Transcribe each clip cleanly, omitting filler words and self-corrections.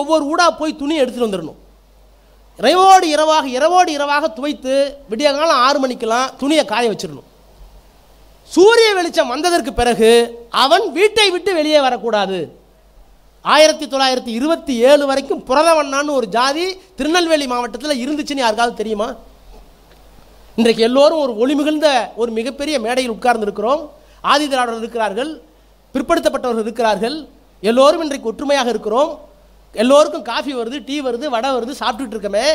ஒவ்வொரு ஊடா போய் துணி எடுத்துகிட்டு வந்துடணும். இரவோடு இரவாக துவைத்து விடிய காலம் 6 மணிக்கெல்லாம் துணியை காய வச்சிடணும். சூரிய வெளிச்சம் வந்ததற்கு பிறகு அவன் வீட்டை விட்டு வெளியே வரக்கூடாது. 1927 வரைக்கும் புரதவண்ணான்னு ஒரு ஜாதி திருநெல்வேலி மாவட்டத்தில் இருந்துச்சுன்னு யாருக்காவது தெரியுமா? இன்றைக்கு எல்லோரும் ஒரு ஒளி மிகுந்த ஒரு மிகப்பெரிய மேடையில் உட்கார்ந்து இருக்கிறோம். ஆதி திராவிடர்கள் இருக்கிறார்கள், பிற்படுத்தப்பட்டவர்கள் இருக்கிறார்கள், எல்லோரும் இன்றைக்கு ஒற்றுமையாக இருக்கிறோம். எல்லோருக்கும் காஃபி வருது, டீ வருது, வடை வருது, சாப்பிட்டுட்டு இருக்கமே.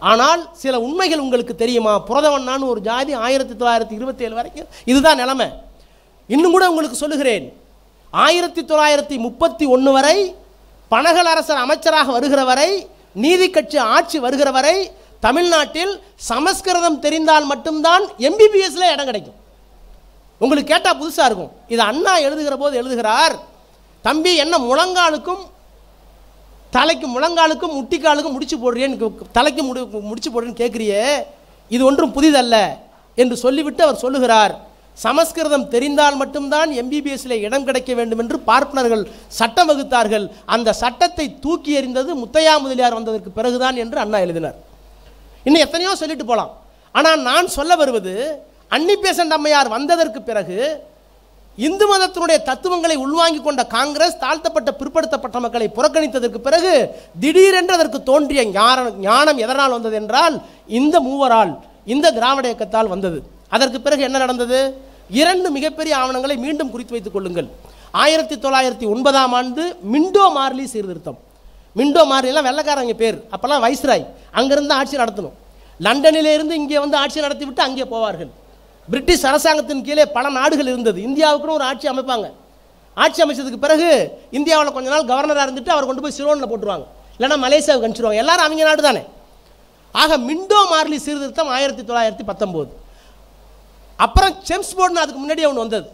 ஆனால் சில உண்மைகள் உங்களுக்கு தெரியுமா? புரதவண்ணான்னு ஒரு ஜாதி 1927 வரைக்கும் இதுதான் நிலைமை. இன்னும் கூட உங்களுக்கு சொல்லுகிறேன், 1931 வரை பனகல் அரசர் அமைச்சராக வருகிற வரை, நீதி கட்சி ஆட்சி வருகிற வரை தமிழ்நாட்டில் சமஸ்கிருதம் தெரிந்தால் மட்டும்தான் MBBSல இடம் கிடைக்கும். உங்களுக்கு கேட்டால் புதுசாக இருக்கும். இது அண்ணா எழுதுகிற போது எழுதுகிறார், தம்பி என்ன முழங்காலுக்கும் முட்டிக்காலுக்கும் முடிச்சு போடுறேன்னு, தலைக்கு முடிச்சு போடுறேன்னு கேட்குறியே, இது ஒன்றும் புதிதல்ல என்று சொல்லிவிட்டு அவர் சொல்லுகிறார், சமஸ்கிருதம் தெரிந்தால் மட்டும்தான் MBBSல இடம் கிடைக்க வேண்டும் என்று பார்ப்பனர்கள் சட்டம் வகுத்தார்கள். அந்த சட்டத்தை தூக்கி எறிந்தது முத்தையா முதலியார் வந்ததற்கு பிறகுதான் என்று அண்ணா எழுதினார். இன்னும் எத்தனையோ சொல்லிட்டு போகலாம். ஆனால் நான் சொல்ல வருவது, அன்னி பெசன்ட் அம்மையார் வந்ததற்கு பிறகு இந்து மதத்தினுடைய தத்துவங்களை உள்வாங்கி கொண்ட காங்கிரஸ் தாழ்த்தப்பட்ட பிற்படுத்தப்பட்ட மக்களை புறக்கணித்ததற்கு பிறகு திடீரென்று அதற்கு தோன்றிய ஞானம் எதனால் வந்தது என்றால் இந்த மூவரால், இந்த திராவிட இயக்கத்தால் வந்தது. அதற்கு பிறகு என்ன நடந்தது? 2 மிகப்பெரிய ஆவணங்களை மீண்டும் குறித்து வைத்துக் கொள்ளுங்கள். 1909ஆம் ஆண்டு மிண்டோ மார்லி சீர்திருத்தம். மிண்டோ மார்லிலாம் வெள்ளக்காரங்க பேர், அப்போல்லாம் வைஸ்ராய், அங்கிருந்து ஆட்சி நடத்தணும். லண்டனிலிருந்து இங்கே வந்து ஆட்சி நடத்திவிட்டு அங்கே போவார்கள். பிரிட்டிஷ் அரசாங்கத்தின் கீழே பல நாடுகள் இருந்தது. இந்தியாவுக்குன்னு ஒரு ஆட்சி அமைப்பாங்க. ஆட்சி அமைச்சதுக்கு பிறகு இந்தியாவில் கொஞ்ச நாள் கவர்னராக இருந்துட்டு அவர் கொண்டு போய் சிலோனில் போட்டுருவாங்க, இல்லைன்னா மலேசியாவுக்கு அனுப்பிச்சிடுவாங்க. எல்லாரும் அவங்க நாடு தானே. ஆக மிண்டோ மார்லி சீர்திருத்தம் 1919. அப்புறம் செம்ஸ் போர்டுன்னு அதுக்கு முன்னாடியே ஒன்று வந்தது,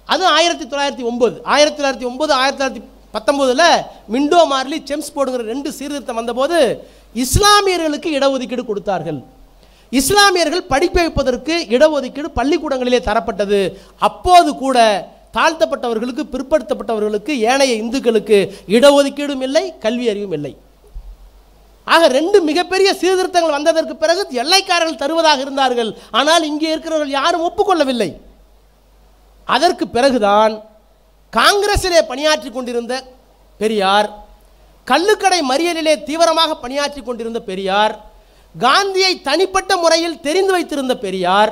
அது 1909. 1919 மிண்டோ மார்லி செம்ஸ் போர்டுங்கிற 2 சீர்திருத்தம் வந்தபோது இஸ்லாமியர்களுக்கு இடஒதுக்கீடு கொடுத்தார்கள். இஸ்லாமியர்கள் படிக்க வைப்பதற்கு இடஒதுக்கீடு பள்ளிக்கூடங்களிலே தரப்பட்டது. அப்போது கூட தாழ்த்தப்பட்டவர்களுக்கு, பிற்படுத்தப்பட்டவர்களுக்கு, ஏனைய இந்துக்களுக்கு இடஒதுக்கீடும் இல்லை, கல்வி அறிவும் இல்லை. ஆக 2 மிகப்பெரிய சீர்திருத்தங்கள் வந்ததற்கு பிறகு எல்லைக்காரர்கள் தருவதாக இருந்தார்கள். ஆனால் இங்கே இருக்கிறவர்கள் யாரும் ஒப்புக்கொள்ளவில்லை. அதற்கு பிறகுதான் காங்கிரஸிலே பணியாற்றி கொண்டிருந்த பெரியார், கள்ளுக்கடை மறியலிலே தீவிரமாக பணியாற்றி கொண்டிருந்த பெரியார், காந்தியை தனிப்பட்ட முறையில் தெரிந்து வைத்திருந்த பெரியார்,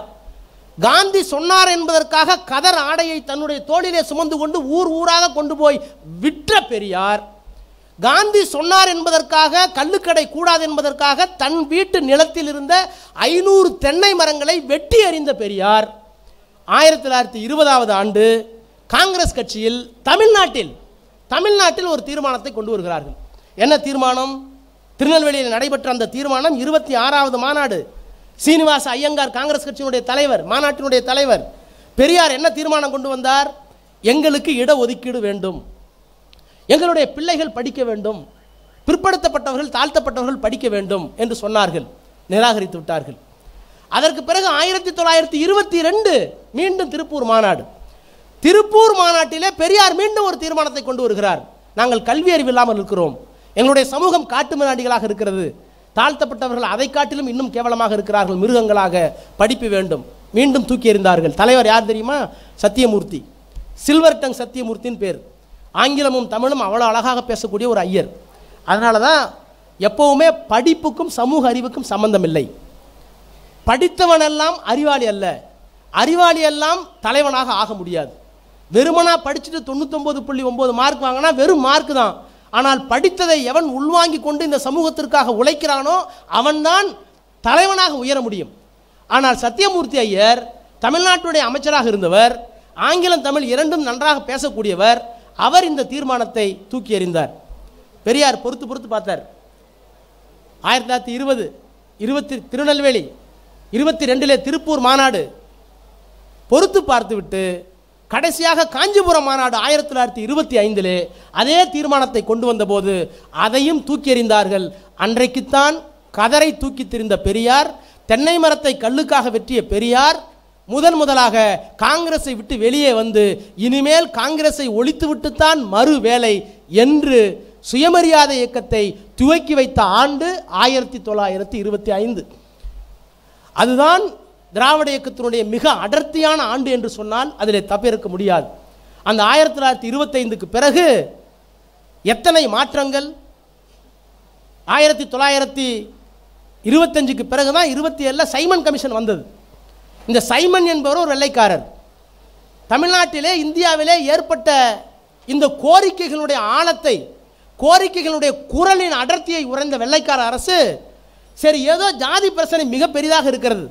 காந்தி சொன்னார் என்பதற்காக கதர் ஆடையை தன்னுடைய தோளிலே சுமந்து கொண்டு ஊர் ஊராக கொண்டு போய் விற்ற பெரியார், காந்தி சொன்னார் என்பதற்காக கள்ளுக்கடை கூடாது என்பதற்காக தன் வீட்டு நிலத்தில் இருந்த 500 தென்னை மரங்களை வெட்டி எறிந்த பெரியார், 1920ஆவது ஆண்டு காங்கிரஸ் கட்சியில் தமிழ்நாட்டில் ஒரு தீர்மானத்தை கொண்டு வருகிறார்கள். என்ன தீர்மானம்? திருநெல்வேலியில் நடைபெற்ற அந்த தீர்மானம் 26வது மாநாடு. சீனிவாச ஐயங்கார் காங்கிரஸ் கட்சியினுடைய தலைவர், மாநாட்டினுடைய தலைவர். பெரியார் என்ன தீர்மானம் கொண்டு வந்தார்? எங்களுக்கு இடஒதுக்கீடு வேண்டும், எங்களுடைய பிள்ளைகள் படிக்க வேண்டும், பிற்படுத்தப்பட்டவர்கள் தாழ்த்தப்பட்டவர்கள் படிக்க வேண்டும் என்று சொன்னார்கள். நிராகரித்து விட்டார்கள். அதற்கு பிறகு 1922 மீண்டும் திருப்பூர் மாநாடு. திருப்பூர் மாநாட்டிலே பெரியார் மீண்டும் ஒரு தீர்மானத்தை கொண்டு வருகிறார். நாங்கள் கல்வி அறிவு இல்லாமல் இருக்கிறோம், எங்களுடைய சமூகம் காட்டு மிராண்டிகளாக இருக்கிறது, தாழ்த்தப்பட்டவர்கள் அதை காட்டிலும் இன்னும் கேவலமாக இருக்கிறார்கள், மிருகங்களாக, படிப்பு வேண்டும். மீண்டும் தூக்கி எறிந்தார்கள். தலைவர் யார் தெரியுமா? சத்தியமூர்த்தி, சில்வர் டங் சத்தியமூர்த்தின்னு பேர். ஆங்கிலமும் தமிழும் அவ்வளோ அழகாக பேசக்கூடிய ஒரு ஐயர். அதனால தான் எப்பவுமே படிப்புக்கும் சமூக அறிவுக்கும் சம்பந்தம் இல்லை. படித்தவனெல்லாம் அறிவாளி அல்ல, அறிவாளி எல்லாம் தலைவனாக ஆக முடியாது. வெறுமனா படிச்சுட்டு 99.9 மார்க் வாங்கினா வெறும் மார்க் தான். ஆனால் படித்ததை எவன் உள்வாங்கி கொண்டு இந்த சமூகத்திற்காக உழைக்கிறானோ அவன்தான் தலைவனாக உயர முடியும். ஆனால் சத்தியமூர்த்தி ஐயர் தமிழ்நாட்டுடைய அமைச்சராக இருந்தவர், ஆங்கிலம் தமிழ் இரண்டும் நன்றாக பேசக்கூடியவர். அவர் இந்த தீர்மானத்தை தூக்கி எறிந்தார். பெரியார் பொறுத்து பார்த்தார். 1920 திருநெல்வேலி, 22 திருப்பூர் மாநாடு பொறுத்து பார்த்துவிட்டு கடைசியாக காஞ்சிபுரம் மாநாடு 1925 அதே தீர்மானத்தை கொண்டு வந்தபோது அதையும் தூக்கி எறிந்தார்கள். அன்றைக்குத்தான் கதரை தூக்கி திரிந்த பெரியார், தென்னை மரத்தை கல்லுக்காக வெற்றிய பெரியார் முதலாக காங்கிரஸை விட்டு வெளியே வந்து இனிமேல் காங்கிரஸை ஒழித்து விட்டுத்தான் மறு வேலை என்று சுயமரியாதை இயக்கத்தை துவக்கி வைத்த ஆண்டு 1925. அதுதான் திராவிட இயக்கத்தினுடைய மிக அடர்த்தியான ஆண்டு என்று சொன்னால் அதில் தப்பிருக்க முடியாது. அந்த 1925க்கு பிறகு எத்தனை மாற்றங்கள். 1925க்கு பிறகுதான் 27 சைமன் கமிஷன் வந்தது. இந்த சைமன் என்பவர் ஒரு வெள்ளைக்காரர். தமிழ்நாட்டிலே இந்தியாவிலே ஏற்பட்ட இந்த கோரிக்கைகளுடைய ஆழத்தை, கோரிக்கைகளுடைய குரலின் அடர்த்தியை உறைந்த வெள்ளைக்கார அரசு, சரி ஏதோ ஜாதி பிரச்சனை மிக பெரிதாக இருக்கிறது,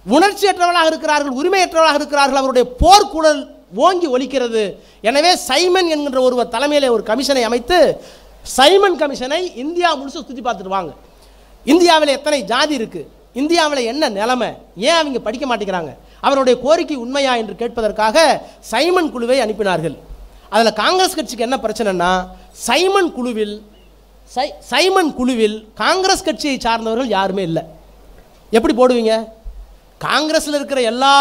உணர்ச்சியற்றவர்களாக இருக்கிறார்கள், உரிமையற்றவர்களாக இருக்கிறார்கள், அவருடைய போர்க்குழல் ஓங்கி ஒலிக்கிறது, எனவே சைமன் என்கின்ற ஒருவர் தலைமையிலே ஒரு கமிஷனை அமைத்து சைமன் கமிஷனை இந்தியா முழுசு சுற்றி பார்த்துட்டு வாங்க, இந்தியாவில் எத்தனை ஜாதி இருக்கு, இந்தியாவில் என்ன நிலைமை, ஏன் அவங்க படிக்க மாட்டேங்கிறாங்க, அவருடைய கோரிக்கை உண்மையா என்று கேட்பதற்காக சைமன் குழுவை அனுப்பினார்கள். அதில் காங்கிரஸ் கட்சிக்கு என்ன பிரச்சனைனா, சைமன் குழுவில் காங்கிரஸ் கட்சியை சார்ந்தவர்கள் யாருமே இல்லை. எப்படி போடுவீங்க? காங்கிரஸில் இருக்கிற எல்லா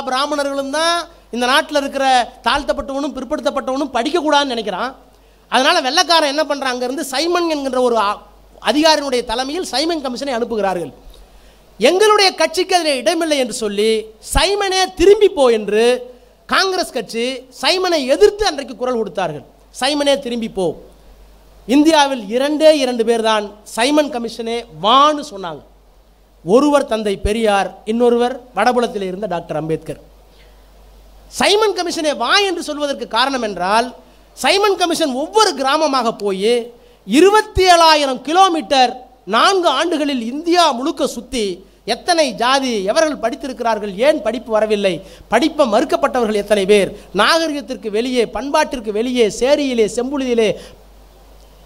பிராமணர்களும் தான் இந்த நாட்டில் இருக்கிற தாழ்த்தப்பட்டவனும் பிற்படுத்தப்பட்டவனும் படிக்கக்கூடாதுன்னு நினைக்கிறான். அதனால் வெள்ளைக்காரன் என்ன பண்ணுறான், அங்கேருந்து சைமன் என்கின்ற ஒரு அதிகாரியினுடைய தலைமையில் சைமன் கமிஷனை அனுப்புகிறார்கள். எங்களுடைய கட்சிக்கு அதில் இடமில்லை என்று சொல்லி சைமனே திரும்பி போ என்று காங்கிரஸ் கட்சி சைமனை எதிர்த்து அன்றைக்கு குரல் கொடுத்தார்கள். சைமனே திரும்பி போ. இந்தியாவில் 2 பேர் தான் சைமன் கமிஷனே வான்னு சொன்னாங்க. ஒருவர் தந்தை பெரியார், இன்னொருவர் வடபுலத்தில் இருந்த டாக்டர் அம்பேத்கர். சைமன் கமிஷனே வா என்று சொல்வதற்கு காரணம் என்றால், சைமன் கமிஷன் ஒவ்வொரு கிராமமாக போய் 27,000 கிலோமீட்டர் 4 ஆண்டுகளில் இந்தியா முழுக்க சுற்றி எத்தனை ஜாதி, எவர்கள் படித்திருக்கிறார்கள், ஏன் படிப்பு வரவில்லை, படிப்பை மறுக்கப்பட்டவர்கள் எத்தனை பேர், நாகரிகத்திற்கு வெளியே, பண்பாட்டிற்கு வெளியே, சேரியிலே செம்புலியிலே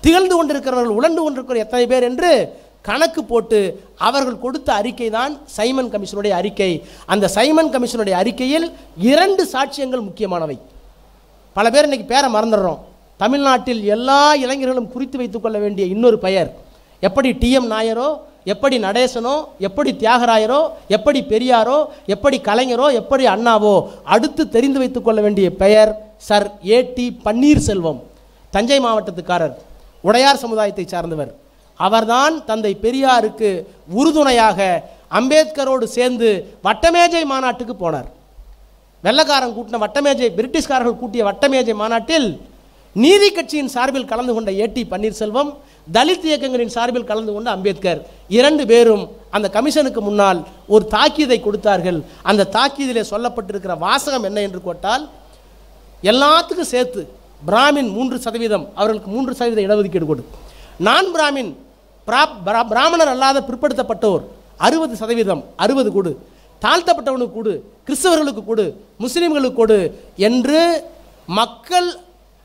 திகழ்ந்து கொண்டிருக்கிறவர்கள், உழண்டு கொண்டிருக்கிற எத்தனை பேர் என்று கணக்கு போட்டு அவர்கள் கொடுத்த அறிக்கை தான் சைமன் கமிஷனுடைய அறிக்கை. அந்த சைமன் கமிஷனுடைய அறிக்கையில் 2 சாட்சியங்கள் முக்கியமானவை. பல பேர் இன்னைக்கு பேரை மறந்துடுறோம். தமிழ்நாட்டில் எல்லா இளைஞர்களும் குறித்து வைத்துக் கொள்ள வேண்டிய இன்னொரு பெயர், எப்படி டிஎம் நாயரோ, எப்படி நடேசனோ, எப்படி தியாகராயரோ, எப்படி பெரியாரோ, எப்படி கலைஞரோ, எப்படி அண்ணாவோ, அடுத்து தெரிந்து வைத்துக் கொள்ள வேண்டிய பெயர் சர் ஏடி பன்னீர்செல்வம். தஞ்சை மாவட்டத்துக்காரர், உடையார் சமுதாயத்தை சார்ந்தவர். அவர்தான் தந்தை பெரியாருக்கு உறுதுணையாக அம்பேத்கரோடு சேர்ந்து வட்டமேஜை மாநாட்டுக்கு போனார். வெள்ளக்காரன் கூட்டின வட்டமேஜை, பிரிட்டிஷ்காரர்கள் கூட்டிய வட்டமேஜை மாநாட்டில் நீதி கட்சியின் சார்பில் கலந்து கொண்ட ஏடி பன்னீர்செல்வம், தலித் இயக்கங்களின் சார்பில் கலந்து கொண்ட அம்பேத்கர் 2 பேரும் அந்த கமிஷனுக்கு முன்னால் ஒரு தாக்கீதை கொடுத்தார்கள். அந்த தாக்கீதிலே சொல்லப்பட்டிருக்கிற வாசகம் என்ன என்று கேட்டால், எல்லாத்துக்கும் சேர்த்து பிராமின் 3%, அவர்களுக்கு 3% இடஒதுக்கீடு கொடு, நான் பிராமின் பிராமணர் அல்லாத பிற்படுத்தப்பட்டோர் 60%, 60 கொடு, தாழ்த்தப்பட்டவனுக்கு கொடு, கிறிஸ்தவர்களுக்கு கொடு, முஸ்லீம்களுக்கு கொடு என்று மக்கள்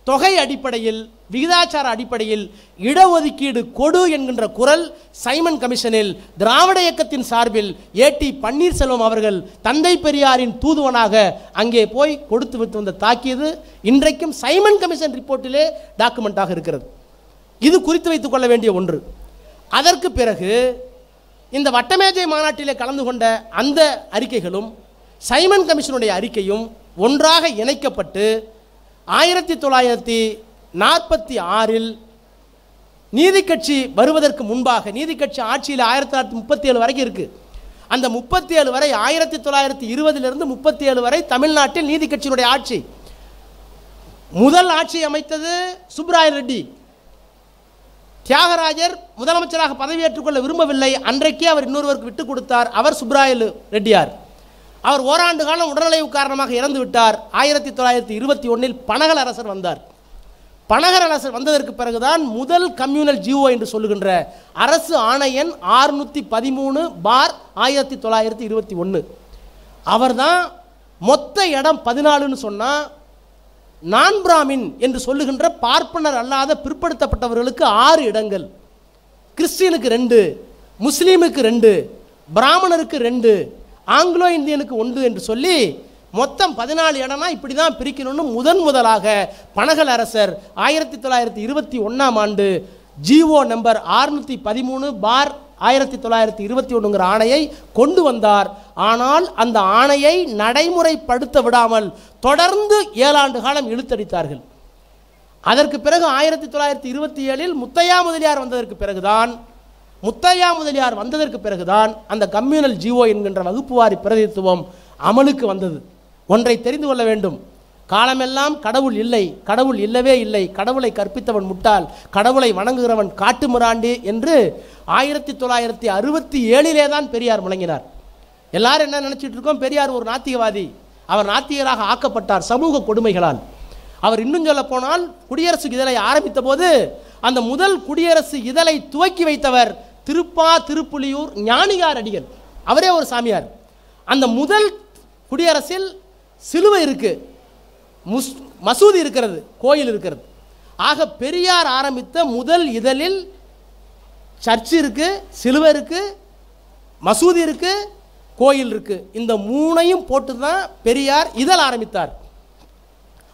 தொகை அடிப்படையில், விகிதாச்சார அடிப்படையில் இடஒதுக்கீடு கொடு என்கின்ற குரல் சைமன் கமிஷனில் திராவிட இயக்கத்தின் சார்பில் ஏடி பன்னீர்செல்வம் அவர்கள் தந்தை பெரியாரின் தூதுவனாக அங்கே போய் கொடுத்து விட்டு வந்த தாக்கியது இன்றைக்கும் சைமன் கமிஷன் ரிப்போர்ட்டிலே டாக்குமெண்டாக இருக்கிறது. இது குறித்து வைத்துக் கொள்ள வேண்டிய ஒன்று. அதற்கு பிறகு இந்த வட்டமேஜை மாநாட்டிலே கலந்து கொண்ட அந்த அறிக்கைகளும் சைமன் கமிஷனுடைய அறிக்கையும் ஒன்றாக இணைக்கப்பட்டு 1946 நீதி கட்சி வருவதற்கு முன்பாக, நீதி கட்சி ஆட்சியில் 1937 வரைக்கும் இருக்கு. அந்த 37 வரை, 1920 37 வரை தமிழ்நாட்டில் நீதி கட்சியினுடைய ஆட்சி. முதல் ஆட்சி அமைத்தது சுப்ராய ரெட்டி. தியாகராஜர் முதலமைச்சராக பதவியேற்றுக் கொள்ள விரும்பவில்லை. அன்றைக்கே அவர் இன்னொருவருக்கு விட்டுக் கொடுத்தார். அவர் சுப்ராயலு ரெட்டியார். அவர் ஓராண்டு காலம் உடல்நலவு காரணமாக இறந்து விட்டார். 1921 பனகல் அரசர் வந்தார். பனகல் அரசர் வந்ததற்கு பிறகுதான் முதல் கம்யூனல் ஜிஓ என்று சொல்லுகின்ற அரசு ஆணையன் 613/1921. அவர்தான் மொத்த இடம் 14ன்னு சொன்னா, நான் பிராமின் என்று சொல்லுகின்ற பார்ப்பனர் அல்லாத பிற்படுத்தப்பட்டவர்களுக்கு 6 இடங்கள், கிறிஸ்டியனுக்கு 2, முஸ்லீமுக்கு 2, பிராமணருக்கு 2, ஆங்கிலோ இந்தியனுக்கு 1 என்று சொல்லி மொத்தம் 14 இடம்னா இப்படி தான் பிரிக்கணும்னு முதலாக பனகல் அரசர் 1921 ஆண்டு ஜிஓ நம்பர் 613/1921 ஆணையை கொண்டு வந்தார். ஆனால் அந்த ஆணையை நடைமுறைப்படுத்த விடாமல் தொடர்ந்து 7 ஆண்டு காலம் இழுத்தடித்தார்கள். அதற்கு பிறகு 1927 முத்தையா முதலியார் வந்ததற்கு பிறகுதான் அந்த கம்யூனல் ஜிஓ என்கின்ற வகுப்புவாரி பிரதிநிதித்துவம் அமலுக்கு வந்தது. ஒன்றை தெரிந்து கொள்ள வேண்டும், காலமெல்லாம் கடவுள் இல்லை, கடவுள் இல்லவே இல்லை, கடவுளை கற்பித்தவன் முட்டாள், கடவுளை வணங்குகிறவன் காட்டுமிராண்டி என்று 1967 தான் பெரியார் முழங்கினார். எல்லாரும் என்ன நினைச்சிட்டு இருக்கோம், பெரியார் ஒரு நாத்திகவாதி, அவர் நாத்திகராக ஆக்கப்பட்டார் சமூக கொடுமைகளால். அவர் இன்னும் சொல்ல போனால் குடியரசு இதழை ஆரம்பித்த போது அந்த முதல் குடியரசு இதழை துவக்கி வைத்தவர் திருப்புலியூர் ஞானிகார் அடிகள், அவரே ஒரு சாமியார். அந்த முதல் குடியரசில் சிலுவை இருக்கு, மசூதி இருக்கிறது, கோயில் இருக்கிறது. ஆக பெரியார் ஆரம்பித்த முதல் இதழில் சர்ச் இருக்கு, சிலுவை இருக்கு, மசூதி இருக்கு, கோயில் இருக்கு. இந்த மூணையும் போட்டு தான் பெரியார் இதழ் ஆரம்பித்தார்.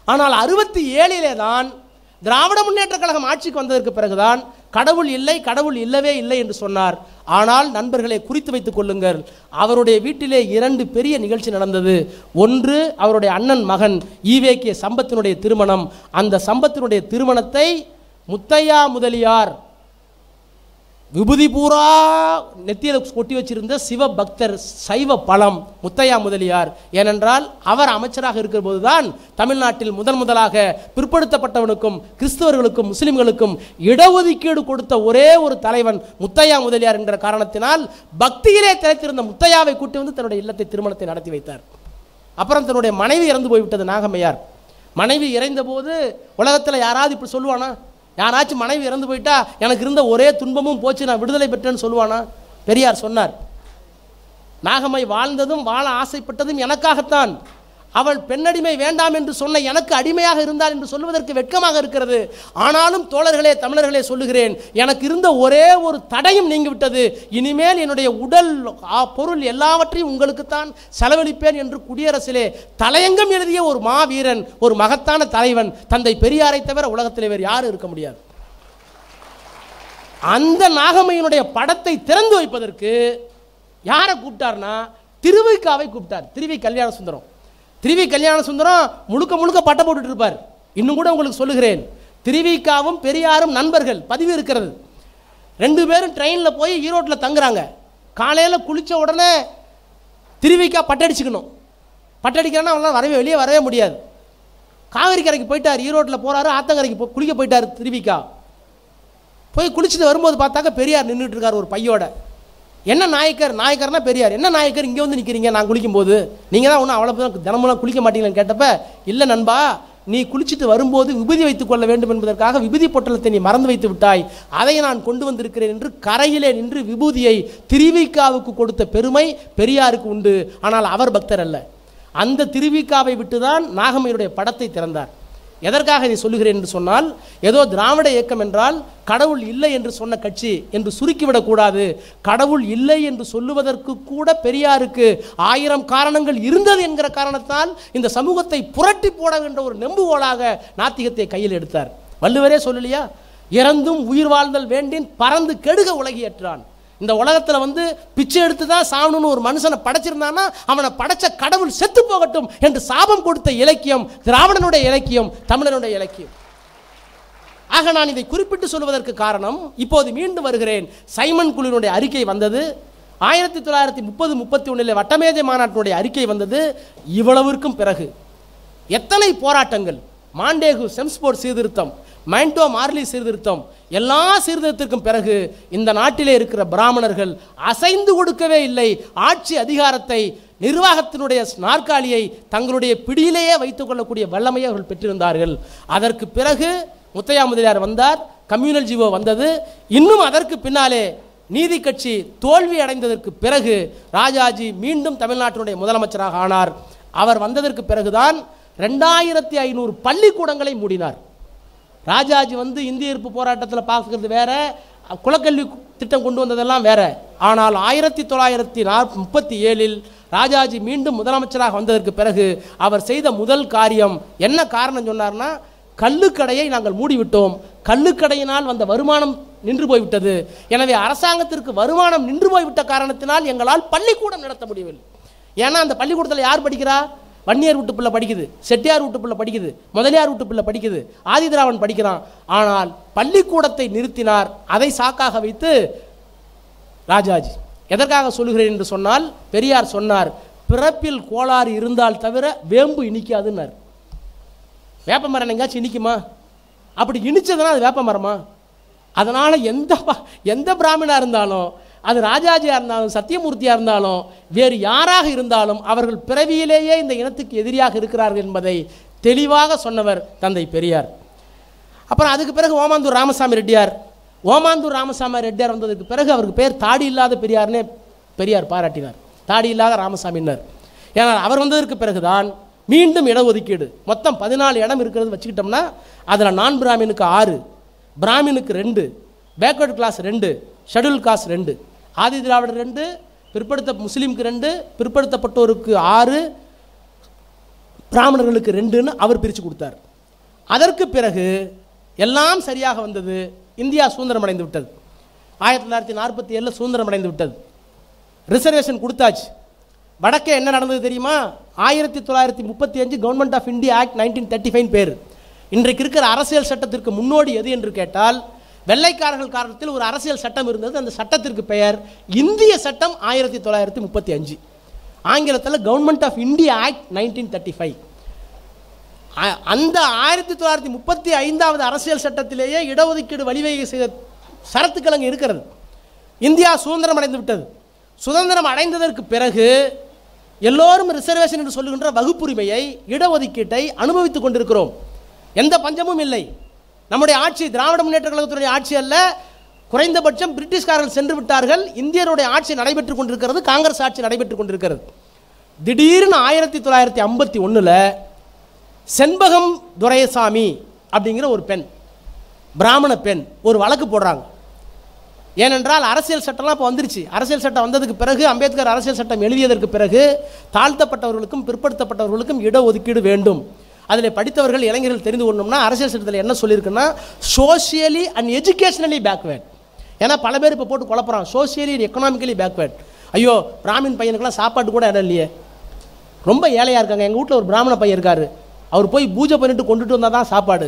ஆனால் 67 தான் திராவிட முன்னேற்ற கழகம் ஆட்சிக்கு வந்ததற்கு பிறகுதான் கடவுள் இல்லை, கடவுள் இல்லவே இல்லை என்று சொன்னார். ஆனால் நண்பர்களை குறித்து வைத்துக் கொள்ளுங்கள், அவருடைய வீட்டிலே 2 பெரிய நிகழ்ச்சி நடந்தது. ஒன்று அவருடைய அண்ணன் மகன் ஈவேகே சம்பத்தினுடைய திருமணம். அந்த சம்பத்தினுடைய திருமணத்தை முத்தையா முதலியார் விபூதி பூரா நெத்தியில் கொட்டி வச்சிருந்த சிவ பக்தர் சைவ பழம் முத்தையா முதலியார். ஏனென்றால் அவர் அமைச்சராக இருக்கிற போதுதான் தமிழ்நாட்டில் முதலாக பிற்படுத்தப்பட்டவனுக்கும் கிறிஸ்தவர்களுக்கும் முஸ்லிம்களுக்கும் இடஒதுக்கீடு கொடுத்த ஒரே ஒரு தலைவன் முத்தையா முதலியார் என்ற காரணத்தினால் பக்தியிலே திளைத்திருந்த முத்தையாவை கூட்டி வந்து தன்னுடைய இல்லத்தை திருமணத்தை நடத்தி வைத்தார். அப்புறம் தன்னுடைய மனைவி இறந்து போய்விட்டது நாகம்மையார். மனைவி இறந்த போது உலகத்தில் யாராவது இப்படி சொல்லுவானா? யாராச்சும் மனைவி இறந்து போயிட்டா எனக்கு இருந்த ஒரே துன்பமும் போச்சு, நான் விடுதலை பெற்றேன்னு சொல்லுவானா? பெரியார் சொன்னார், நாகம்மை வாழ்ந்ததும் வாழ ஆசைப்பட்டதும் எனக்காகத்தான். அவள் பெண்ணடிமை வேண்டாம் என்று சொன்ன எனக்கு அடிமையாக இருந்தாள் என்று சொல்வதற்கு வெட்கமாக இருக்கிறது. ஆனாலும் தோழர்களே, தமிழர்களே சொல்லுகிறேன், எனக்கு இருந்த ஒரே ஒரு தடையும் நீங்கிவிட்டது. இனிமேல் என்னுடைய உடல் பொருள் எல்லாவற்றையும் உங்களுக்குத்தான் செலவழிப்பேன் என்று குடியரசிலே தலையங்கம் எழுதிய ஒரு மாவீரன், ஒரு மகத்தான தலைவன் தந்தை பெரியாரை தவிர உலகத்தில் வேறு யாரும் இருக்க முடியாது. அந்த நாகம்மையினுடைய படத்தை திறந்து வைப்பதற்கு யாரை கூப்பிட்டார்னா திருவிக்காவை கூப்பிட்டார். திருவி கல்யாண சுந்தரம் முழுக்க பட்டை போட்டுட்டு இருப்பார். இன்னும் கூட உங்களுக்கு சொல்லுகிறேன், திருவிக்காவும் பெரியாரும் நண்பர்கள், பதிவு இருக்கிறது. 2 பேரும் ட்ரெயினில் போய் ஈரோட்டில் தங்குறாங்க. காலையில் குளித்த உடனே திருவிக்கா பட்டடிச்சுக்கணும். பட்டடிக்கிறன்னா அவங்களால வெளியே வரவே முடியாது. காவிரி கரைக்கு போயிட்டார், ஈரோட்டில் போகிறாரு, ஆத்தங்கரைக்கு குளிக்க போயிட்டார். திருவிக்கா போய் குளிச்சுட்டு வரும்போது பார்த்தாக்க பெரியார் நின்றுட்டு இருக்கார் ஒரு பையோட. என்ன நாயக்கர்னா பெரியார், என்ன நாயக்கர் இங்கே வந்து நிற்கிறீங்க நான் குளிக்கும்போது, நீங்கள் தான் ஒன்றும் அவ்வளோ தினமெல்லாம் குளிக்க மாட்டீங்கன்னு கேட்டப்ப, இல்லை நண்பா, நீ குளிச்சுட்டு வரும்போது விபூதி வைத்துக் கொள்ள வேண்டும் என்பதற்காக விபூதி பொட்டலத்தை நீ மறந்து வைத்து விட்டாய், அதை நான் கொண்டு வந்திருக்கிறேன் என்று கரையிலே நின்று விபூதியை திருவிக்காவுக்கு கொடுத்த பெருமை பெரியாருக்கு உண்டு. ஆனால் அவர் பக்தர் அல்ல. அந்த திருவிக்காவை விட்டுதான் நாகம்மையுடைய படத்தை திறந்தார். எதற்காக இதை சொல்லுகிறேன் என்று சொன்னால், ஏதோ திராவிட இயக்கம் என்றால் கடவுள் இல்லை என்று சொன்ன கட்சி என்று சுருக்கிவிடக்கூடாது. கடவுள் இல்லை என்று சொல்லுவதற்கு கூட பெரியாருக்கு 1000 காரணங்கள் இருந்தது என்கிற காரணத்தால் இந்த சமூகத்தை புரட்டி போட என்ற ஒரு நெம்புகோலாக நாத்திகத்தை கையில் எடுத்தார். வள்ளுவரே சொல்லலையா, இறந்தும் உயிர் வாழ்ந்தல் வேண்டின் பறந்து கெடுக உலகியற்றான். இந்த உலகத்தில் வந்து பிச்சை எடுத்து தான் சாவணும்னு ஒரு மனுஷனை படைச்சிருந்தானா அவனை படைச்ச கடவுள் செத்து போகட்டும் என்று சாபம் கொடுத்த இலக்கியம் திராவிடனுடைய இலக்கியம், தமிழனுடைய இலக்கியம். ஆக நான் இதை குறிப்பிட்டு சொல்வதற்கு காரணம், இப்போது மீண்டும் வருகிறேன். சைமன் குழுவினுடைய அறிக்கை வந்தது. 1930-31 வட்டமேஜை மாநாட்டினுடைய அறிக்கை வந்தது. இவ்வளவிற்கும் பிறகு எத்தனை போராட்டங்கள், மாண்டேகு செம்ஸ்போர்ட் சீர்திருத்தம், மைண்டோ மார்லி சீர்திருத்தம், எல்லா சீர்திருத்தத்திற்கும் பிறகு இந்த நாட்டிலே இருக்கிற பிராமணர்கள் அசைந்து கொடுக்கவே இல்லை. ஆட்சி அதிகாரத்தை, நிர்வாகத்தினுடைய நாற்காலியை தங்களுடைய பிடியிலேயே வைத்துக் கொள்ளக்கூடிய வல்லமையை அவர்கள் பெற்றிருந்தார்கள். அதற்கு பிறகு முத்தையா முதலியார் வந்தார், கம்யூனல் ஜிஓ வந்தது. இன்னும் அதற்கு பின்னாலே நீதி கட்சி தோல்வி அடைந்ததற்கு பிறகு ராஜாஜி மீண்டும் தமிழ்நாட்டினுடைய முதலமைச்சராக ஆனார். அவர் வந்ததற்கு பிறகுதான் 2500 பள்ளிக்கூடங்களை மூடினார். ராஜாஜி வந்து இந்திய எதிர்ப்பு போராட்டத்தில் பார்க்கறது வேற, குலக்கல்வி திட்டம் கொண்டு வந்ததெல்லாம் வேற. ஆனால் 1937 ராஜாஜி மீண்டும் முதலமைச்சராக வந்ததற்கு பிறகு அவர் செய்த முதல் காரியம் என்ன காரணம் சொன்னார்னா, கள்ளுக்கடையை நாங்கள் மூடிவிட்டோம், கள்ளுக்கடையினால் வந்த வருமானம் நின்று போய்விட்டது, எனவே அரசாங்கத்திற்கு வருமானம் நின்று போய்விட்ட காரணத்தினால் எங்களால் பள்ளிக்கூடம் நடத்த முடியவில்லை. ஏன்னா அந்த பள்ளிக்கூடத்தில் யார் படிக்கிறா? வன்னியர் வீட்டு பிள்ளை படிக்குது, செட்டியார் வீட்டு பிள்ளை படிக்குது, முதலியார் வீட்டு பிள்ளை படிக்குது, ஆதிதிராவன் படிக்கிறான். ஆனால் பள்ளிக்கூடத்தை நிறுத்தினார். அதை சாக்காக வைத்து ராஜாஜி. எதற்காக சொல்லுகிறேன் என்று சொன்னால், பெரியார் சொன்னார், பிறப்பில் கோளாறு இருந்தால் தவிர வேம்பு இனிக்காதுன்னார். வேப்ப மரம் எங்காச்சும் இனிக்குமா? அப்படி இனிச்சதுன்னா அது வேப்ப மரமா? அதனால் எந்த பிராமணா இருந்தாலும், அது ராஜாஜியாக இருந்தாலும் சத்தியமூர்த்தியாக இருந்தாலும் வேறு யாராக இருந்தாலும் அவர்கள் பிறவியிலேயே இந்த இனத்துக்கு எதிரியாக இருக்கிறார்கள் என்பதை தெளிவாக சொன்னவர் தந்தை பெரியார். அப்புறம் அதுக்கு பிறகு ஓமாந்தூர் ராமசாமி ரெட்டியார். ஓமாந்தூர் ராமசாமி ரெட்டியார் வந்ததுக்கு பிறகு அவருக்கு பேர் தாடி இல்லாத பெரியார்னே பெரியார் பாராட்டினார். தாடி இல்லாத ராமசாமின்னார். ஏன்னா அவர் வந்ததற்கு பிறகுதான் மீண்டும் இடஒதுக்கீடு. மொத்தம் 14 இடம் இருக்கிறது வச்சுக்கிட்டோம்னா அதில் நான் பிராமினுக்கு 6, பிராமினுக்கு 2, backward class 2, schedule cost 2, Adi Dravidar 2, முஸ்லீமுக்கு 2, பிற்படுத்தப்பட்டோருக்கு 6, பிராமணர்களுக்கு 2ன்னு அவர் பிரித்து கொடுத்தார். அதற்கு பிறகு எல்லாம் சரியாக வந்தது. இந்தியா சுதந்திரம் அடைந்து விட்டது. 1947 சுதந்திரம் அடைந்து விட்டது. ரிசர்வேஷன் கொடுத்தாச்சு. வடக்கே என்ன நடந்தது தெரியுமா? 1935 கவர்மெண்ட் ஆஃப் இந்தியா ஆக்ட் 1935 பேர். இன்றைக்கு இருக்கிற அரசியல் சட்டத்திற்கு முன்னோடி எது என்று கேட்டால், வெள்ளைக்காரர்கள் காலத்தில் ஒரு அரசியல் சட்டம் இருந்தது. அந்த சட்டத்திற்கு பெயர் இந்திய சட்டம் 1935. ஆங்கிலத்தில் கவர்மெண்ட் ஆஃப் இந்தியா ஆக்ட் 1935. அந்த 1935வது அரசியல் சட்டத்திலேயே இடஒதுக்கீடு வழிவகை செய்த சரத்துக்கள் அங்கே இருக்கிறது. இந்தியா சுதந்திரம் அடைந்து விட்டது. சுதந்திரம் அடைந்ததற்கு பிறகு எல்லோரும் ரிசர்வேஷன் என்று சொல்லுகின்ற வகுப்புரிமையை, இடஒதுக்கீட்டை அனுபவித்துக் கொண்டிருக்கிறோம். எந்த பஞ்சமும் இல்லை. நம்முடைய ஆட்சி திராவிட முன்னேற்ற கழகத்துடைய ஆட்சி அல்ல. குறைந்தபட்சம் பிரிட்டிஷ்காரர்கள் சென்று விட்டார்கள். இந்தியருடைய ஆட்சி நடைபெற்றுக் கொண்டிருக்கிறது. காங்கிரஸ் ஆட்சி நடைபெற்றுக் கொண்டிருக்கிறது. திடீர்னு 1951 செண்பகம் துரைசாமி அப்படிங்கிற ஒரு பெண், பிராமண பெண், ஒரு வழக்கு போடுறாங்க. ஏனென்றால் அரசியல் சட்டம்லாம் இப்போ வந்துருச்சு. அரசியல் சட்டம் வந்ததுக்கு பிறகு, அம்பேத்கர் அரசியல் சட்டம் எழுதியதற்கு பிறகு தாழ்த்தப்பட்டவர்களுக்கும் பிற்படுத்தப்பட்டவர்களுக்கும் இடஒதுக்கீடு வேண்டும். அதில் படித்தவர்கள் இளைஞர்கள் தெரிந்து கொள்ளணும்னா அரசியல் சட்டத்தில் என்ன சொல்லியிருக்குன்னா, சோஷியலி அண்ட் எஜுகேஷனலி பேக்வேர்ட். ஏன்னா பல பேர் இப்போ போட்டு குழப்பறான், சோஷியலி அண்ட் எக்கனாமிக்கலி பேக்வேர்ட். ஐயோ, பிராமின் பையனுக்கெல்லாம் சாப்பாட்டு கூட இடம் இல்லையே, ரொம்ப ஏழையாக இருக்காங்க. எங்கள் வீட்டில் ஒரு பிராமண பையன் இருக்கார், அவர் போய் பூஜை பண்ணிட்டு கொண்டுட்டு வந்தால் தான் சாப்பாடு,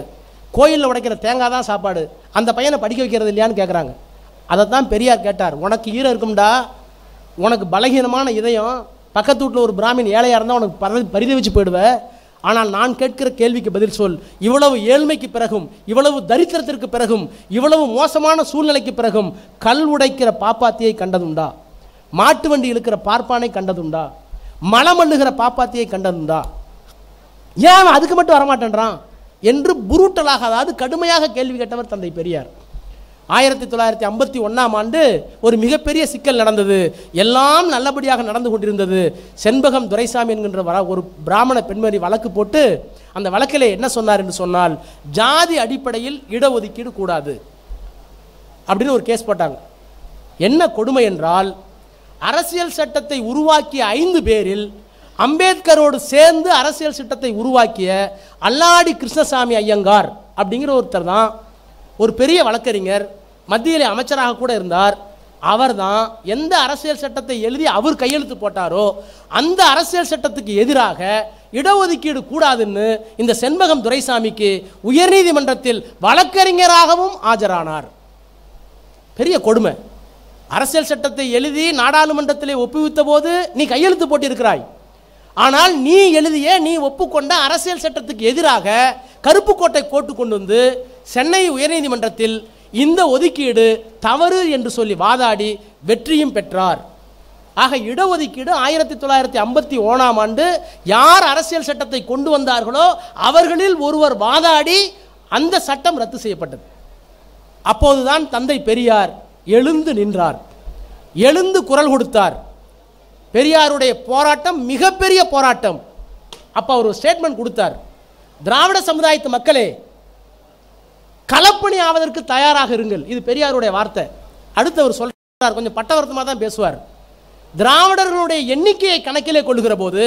கோயிலில் உடைக்கிற தேங்காய் தான் சாப்பாடு, அந்த பையனை படிக்க வைக்கிறது இல்லையான்னு கேட்குறாங்க. அதைத்தான் பெரியார் கேட்டார். உனக்கு ஈரம் இருக்கும்டா, உனக்கு பலகீனமான இதயம், பக்கத்து வீட்டில் ஒரு பிராமின் ஏழையாக இருந்தால் உனக்கு பரிதவிச்சு போயிடுவேன். ஆனால் நான் கேட்கிற கேள்விக்கு பதில் சொல். இவ்வளவு ஏழ்மைக்கு பிறகும், இவ்வளவு தரித்திரத்திற்கு பிறகும், இவ்வளவு மோசமான சூழ்நிலைக்கு பிறகும் கல் உடைக்கிற பாப்பாத்தியை கண்டதுண்டா? மாட்டு வண்டி இழுக்கிற பார்ப்பானை கண்டதுண்டா? மலம் அள்ளுகிற பாப்பாத்தியை கண்டதுண்டா? ஏன் அதுக்கு மட்டும் வரமாட்டேன்றான் என்று புரூட்டலாக, அதாவது கடுமையாக கேள்வி கேட்டவர் தந்தை பெரியார். 1951 ஒரு மிகப்பெரிய சிக்கல் நடந்தது. எல்லாம் நல்லபடியாக நடந்து கொண்டிருந்தது. செண்பகம் துரைசாமி என்கின்ற ஒரு பிராமண பெண்மணி வழக்கு போட்டு, அந்த வழக்கில் என்ன சொன்னார் என்று சொன்னால், ஜாதி அடிப்படையில் இடஒதுக்கீடு கூடாது அப்படின்னு ஒரு கேஸ் போட்டாங்க. என்ன கொடுமை என்றால், அரசியல் சட்டத்தை உருவாக்கிய 5 பேரில் அம்பேத்கரோடு சேர்ந்து அரசியல் சட்டத்தை உருவாக்கிய அல்லாடி கிருஷ்ணசாமி ஐயங்கார் அப்படிங்கிற ஒருத்தர் தான், ஒரு பெரிய வழக்கறிஞர், மத்தியிலே அமைச்சராக கூட இருந்தார். அவர் தான் எந்த அரசியல் சட்டத்தை எழுதி அவர் கையெழுத்து போட்டாரோ அந்த அரசியல் சட்டத்துக்கு எதிராக இடஒதுக்கீடு கூடாதுன்னு இந்த செண்பகம் துரைசாமிக்கு உயர்நீதிமன்றத்தில் வழக்கறிஞராகவும் ஆஜரானார். பெரிய கொடுமை. அரசியல் சட்டத்தை எழுதி நாடாளுமன்றத்திலே ஒப்புவித்த போது நீ கையெழுத்து போட்டிருக்கிறாய். ஆனால் நீ எழுதிய, நீ ஒப்புக்கொண்ட அரசியல் சட்டத்துக்கு எதிராக கருப்பு கோட்டை போட்டு கொண்டு வந்து சென்னை உயர்நீதிமன்றத்தில் இந்த ஒதுக்கீடு தவறு என்று சொல்லி வாதாடி வெற்றியும் பெற்றார். ஆக இடஒதுக்கீடு 1951 யார் அரசியல் சட்டத்தை கொண்டு வந்தார்களோ அவர்களில் ஒருவர் வாதாடி அந்த சட்டம் ரத்து செய்யப்பட்டது. அப்போதுதான் தந்தை பெரியார் எழுந்து நின்றார், எழுந்து குரல் கொடுத்தார். பெரியாருடைய போராட்டம் மிகப்பெரிய போராட்டம். அப்போ அவர் ஸ்டேட்மெண்ட் கொடுத்தார், திராவிட சமுதாயத்து மக்களே, களப்பணி ஆவதற்கு தயாராக இருங்கள். இது பெரியாருடைய வார்த்தை. அடுத்து அவர் சொல்றார், கொஞ்சம் பட்டவர்த்தமாக தான் பேசுவார். திராவிடர்களுடைய எண்ணிக்கையை கணக்கிலே கொள்ளுகிற போது,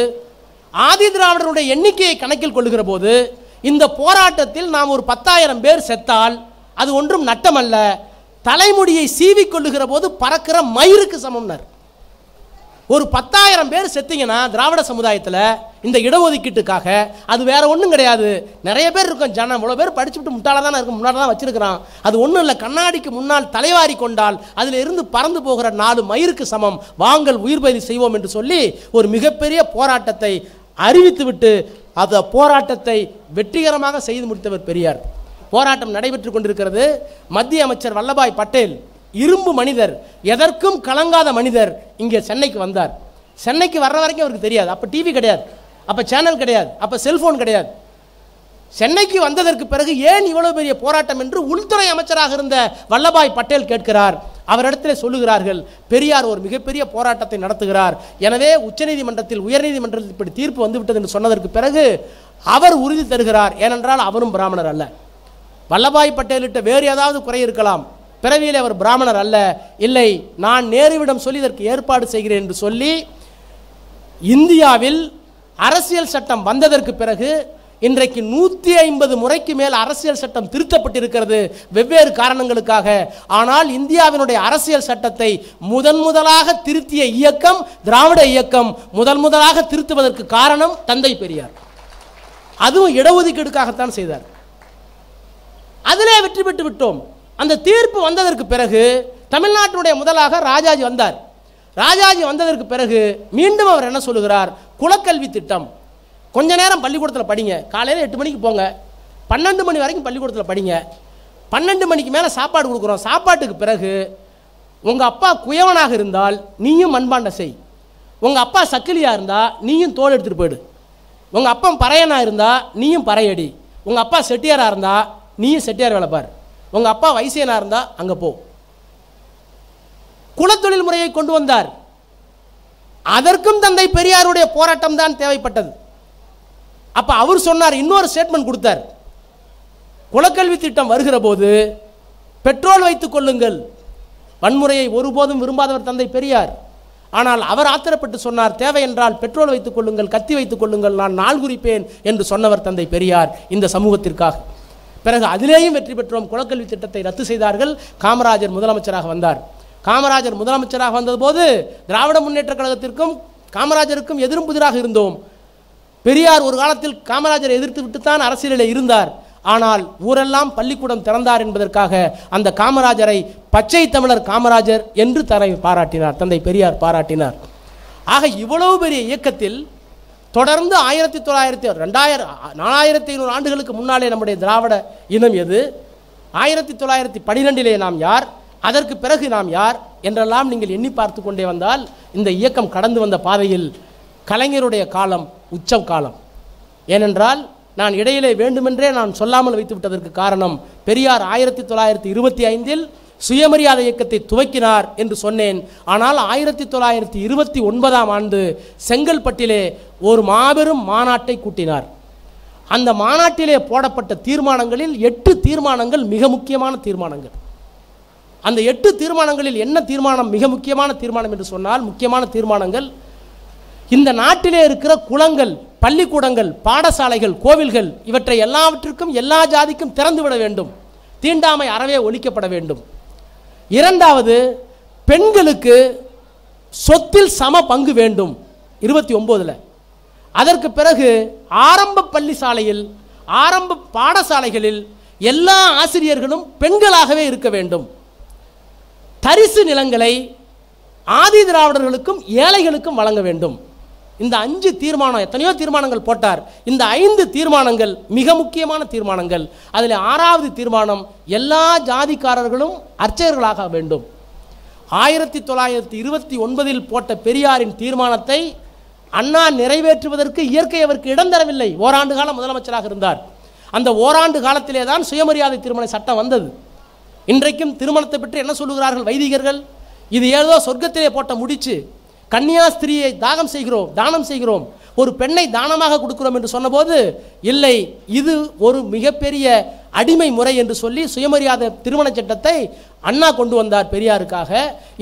ஆதி திராவிடர்களுடைய எண்ணிக்கையை கணக்கில் கொள்ளுகிற போது, இந்த போராட்டத்தில் நாம் ஒரு 10,000 பேர் செத்தால் அது ஒன்றும் நட்டமல்ல, தலைமுடியை சீவி கொள்ளுகிற போது பறக்கிற மயிருக்கு சமம்னார். ஒரு 10,000 பேர் செத்தீங்கன்னா திராவிட சமுதாயத்தில் இந்த இடஒதுக்கீட்டுக்காக. அது வேற ஒன்றும் கிடையாது. நிறைய பேர் இருக்கும் ஜனம், இவ்வளோ பேர் படிச்சுட்டு முட்டாளாக தானே இருக்கும், முன்னாடி தான் வச்சிருக்கிறான். அது ஒன்றும் இல்லை, கண்ணாடிக்கு முன்னால் தலைவாரி கொண்டால் அதில் இருந்து பறந்து போகிற 4 மயிருக்கு சமம், வாங்கள் உயிர் பயிர் செய்வோம் என்று சொல்லி ஒரு மிகப்பெரிய போராட்டத்தை அறிவித்துவிட்டு அந்த போராட்டத்தை வெற்றிகரமாக செய்து முடித்தவர் பெரியார். போராட்டம் நடைபெற்று கொண்டிருக்கிறது. மத்திய அமைச்சர் வல்லபாய் பட்டேல், இரும்பு மனிதர், எதற்கும் கலங்காத மனிதர், இங்கே சென்னைக்கு வந்தார். சென்னைக்கு வர்ற வரைக்கும் அவருக்கு தெரியாது. அப்போ டிவி கிடையாது, அப்போ சேனல் கிடையாது, அப்போ செல்போன் கிடையாது. சென்னைக்கு வந்ததற்கு பிறகு ஏன் இவ்வளவு பெரிய போராட்டம் என்று உள்துறை அமைச்சராக இருந்த வல்லபாய் பட்டேல் கேட்கிறார். அவரிடத்தில் சொல்லுகிறார்கள், பெரியார் ஒரு மிகப்பெரிய போராட்டத்தை நடத்துகிறார், எனவே உச்சநீதிமன்றத்தில் உயர்நீதிமன்றத்தில் இப்படி தீர்ப்பு வந்துவிட்டது என்று சொன்னதற்கு பிறகு அவர் உறுதி தருகிறார். ஏனென்றால் அவரும் பிராமணர் அல்ல. வல்லபாய் பட்டேலிட்ட வேறு ஏதாவது குறை இருக்கலாம், பிறவியில் அவர் பிராமணர் அல்ல. இல்லை, நான் நேருவிடம் சொல்லி இதற்கு ஏற்பாடு செய்கிறேன் என்று சொல்லி இந்தியாவில் அரசியல் சட்டம் வந்ததற்கு பிறகு இன்றைக்கு 150 முறைக்கு மேல் அரசியல் சட்டம் திருத்தப்பட்டிருக்கிறது வெவ்வேறு காரணங்களுக்காக. ஆனால் இந்தியாவினுடைய அரசியல் சட்டத்தை முதலாக திருத்திய இயக்கம் திராவிட இயக்கம். முதலாக திருத்துவதற்கு காரணம் தந்தை பெரியார். அதுவும் இடஒதுக்கீடுக்காகத்தான் செய்தார். அதிலே வெற்றி பெற்று விட்டோம். அந்த தீர்ப்பு வந்ததற்கு பிறகு தமிழ்நாட்டினுடைய முதலாக ராஜாஜி வந்தார். ராஜாஜி வந்ததற்கு பிறகு மீண்டும் அவர் என்ன சொல்லுகிறார், குலக்கல்வி திட்டம், கொஞ்ச நேரம் பள்ளிக்கூடத்தில் படிங்க, காலையில் 8 மணிக்கு போங்க, 12 மணி வரைக்கும் பள்ளிக்கூடத்தில் படிங்க, 12 மணிக்கு மேலே சாப்பாடு கொடுக்குறோம், சாப்பாட்டுக்கு பிறகு உங்கள் அப்பா குயவனாக இருந்தால் நீயும் மண்பாண்டம் செய், உங்கள் அப்பா சக்கிலியாக இருந்தால் நீயும் தோல் எடுத்துகிட்டு போயிடு, உங்கள் அப்பா பறையனாக இருந்தால் நீயும் பறையடி, உங்கள் அப்பா செட்டியாராக இருந்தால் நீயும் செட்டியார் வேலை பார், உங்கள் அப்பா வைசியனாக இருந்தால் அங்கே போ. குலத்தொழில் முறையை கொண்டு வந்தார். அதற்கும் தந்தை பெரியாருடைய போராட்டம் தான் தேவைப்பட்டது. அப்ப அவர் சொன்னார், இன்னொரு ஸ்டேட்மெண்ட் கொடுத்தார், குலக்கல்வி திட்டம் வருகிற போது பெட்ரோல் வைத்துக் கொள்ளுங்கள். வன்முறையை ஒருபோதும் விரும்பாதவர் தந்தை பெரியார். ஆனால் அவர் ஆத்திரப்பட்டு சொன்னார், தேவை என்றால் பெட்ரோல் வைத்துக் கொள்ளுங்கள், கத்தி வைத்துக் கொள்ளுங்கள், நான் நாள் குறிப்பேன் என்று சொன்னவர் தந்தை பெரியார் இந்த சமூகத்திற்காக. பிறகு அதிலேயும் வெற்றி பெற்றோம். குலக்கல்வி திட்டத்தை ரத்து செய்தார்கள். காமராஜர் முதலமைச்சராக வந்தார். காமராஜர் முதலமைச்சராக வந்தபோது திராவிட முன்னேற்ற கழகத்திற்கும் காமராஜருக்கும் எதிரும் புதிராக இருந்தோம். பெரியார் ஒரு காலத்தில் காமராஜரை எதிர்த்து விட்டுத்தான் அரசியலில் இருந்தார். ஆனால் ஊரெல்லாம் பள்ளிக்கூடம் திறந்தார் என்பதற்காக அந்த காமராஜரை பச்சை தமிழர் காமராஜர் என்று பாராட்டினார், தந்தை பெரியார் பாராட்டினார். ஆக இவ்வளவு பெரிய இயக்கத்தில் தொடர்ந்து 4500 ஆண்டுகளுக்கு முன்னாலே நம்முடைய திராவிட இனம் எது, 1912 நாம் யார், அதற்கு பிறகு நாம் யார் என்றெல்லாம் நீங்கள் எண்ணி பார்த்து கொண்டே வந்தால் இந்த இயக்கம் கடந்து வந்த பாதையில் கலைஞருடைய காலம் உச்சம் காலம். ஏனென்றால் நான் இடையிலே வேண்டுமென்றே நான் சொல்லாமல் வைத்து விட்டதற்கு காரணம், பெரியார் 1925 சுயமரியாதை இயக்கத்தை துவக்கினார் என்று சொன்னேன். ஆனால் 1929 ஆண்டு செங்கல்பட்டிலே ஒரு மாபெரும் மாநாட்டை கூட்டினார். அந்த மாநாட்டிலே போடப்பட்ட தீர்மானங்களில் 8 தீர்மானங்கள் மிக முக்கியமான தீர்மானங்கள். அந்த 8 தீர்மானங்களில் என்ன தீர்மானம் மிக முக்கியமான தீர்மானம் என்று சொன்னால், முக்கியமான தீர்மானங்கள், இந்த நாட்டிலே இருக்கிற குளங்கள், பள்ளிக்கூடங்கள், பாடசாலைகள், கோவில்கள் இவற்றை எல்லாவற்றிற்கும் எல்லா ஜாதிக்கும் திறந்துவிட வேண்டும், தீண்டாமை அறவே ஒழிக்கப்பட வேண்டும். இரண்டாவது, பெண்களுக்கு சொத்தில் சம பங்கு வேண்டும் 29. அதற்கு பிறகு ஆரம்ப பள்ளி சாலையில், ஆரம்ப பாடசாலைகளில் எல்லா ஆசிரியர்களும் பெண்களாகவே இருக்க வேண்டும். தரிசு நிலங்களை ஆதி திராவிடர்களுக்கும் ஏழைகளுக்கும் வழங்க வேண்டும். இந்த 5 தீர்மானம், எத்தனையோ தீர்மானங்கள் போட்டார். இந்த 5 தீர்மானங்கள் மிக முக்கியமான தீர்மானங்கள். அதில் 6வது தீர்மானம், எல்லா ஜாதிக்காரர்களும் அர்ச்சகர்களாக வேண்டும். 1929 போட்ட பெரியாரின் தீர்மானத்தை அண்ணா நிறைவேற்றுவதற்கு இயற்கை அவருக்கு இடம் தரவில்லை. ஓராண்டு காலம் முதலமைச்சராக இருந்தார். அந்த ஓராண்டு காலத்திலே தான் சுயமரியாதை திருமண சட்டம் வந்தது. இன்றைக்கும் திருமணத்தை பற்றி என்ன சொல்லுகிறார்கள் வைதிகர்கள்? இது ஏதோ சொர்க்கத்திலே போட்ட முடிச்சு, கன்னியாஸ்திரியை தானம் செய்கிறோம், ஒரு பெண்ணை தானமாக கொடுக்கிறோம் என்று சொன்னபோது, இல்லை, இது ஒரு மிகப்பெரிய அடிமை முறை என்று சொல்லி சுயமரியாதை திருமண சட்டத்தை அண்ணா கொண்டு வந்தார் பெரியாருக்காக.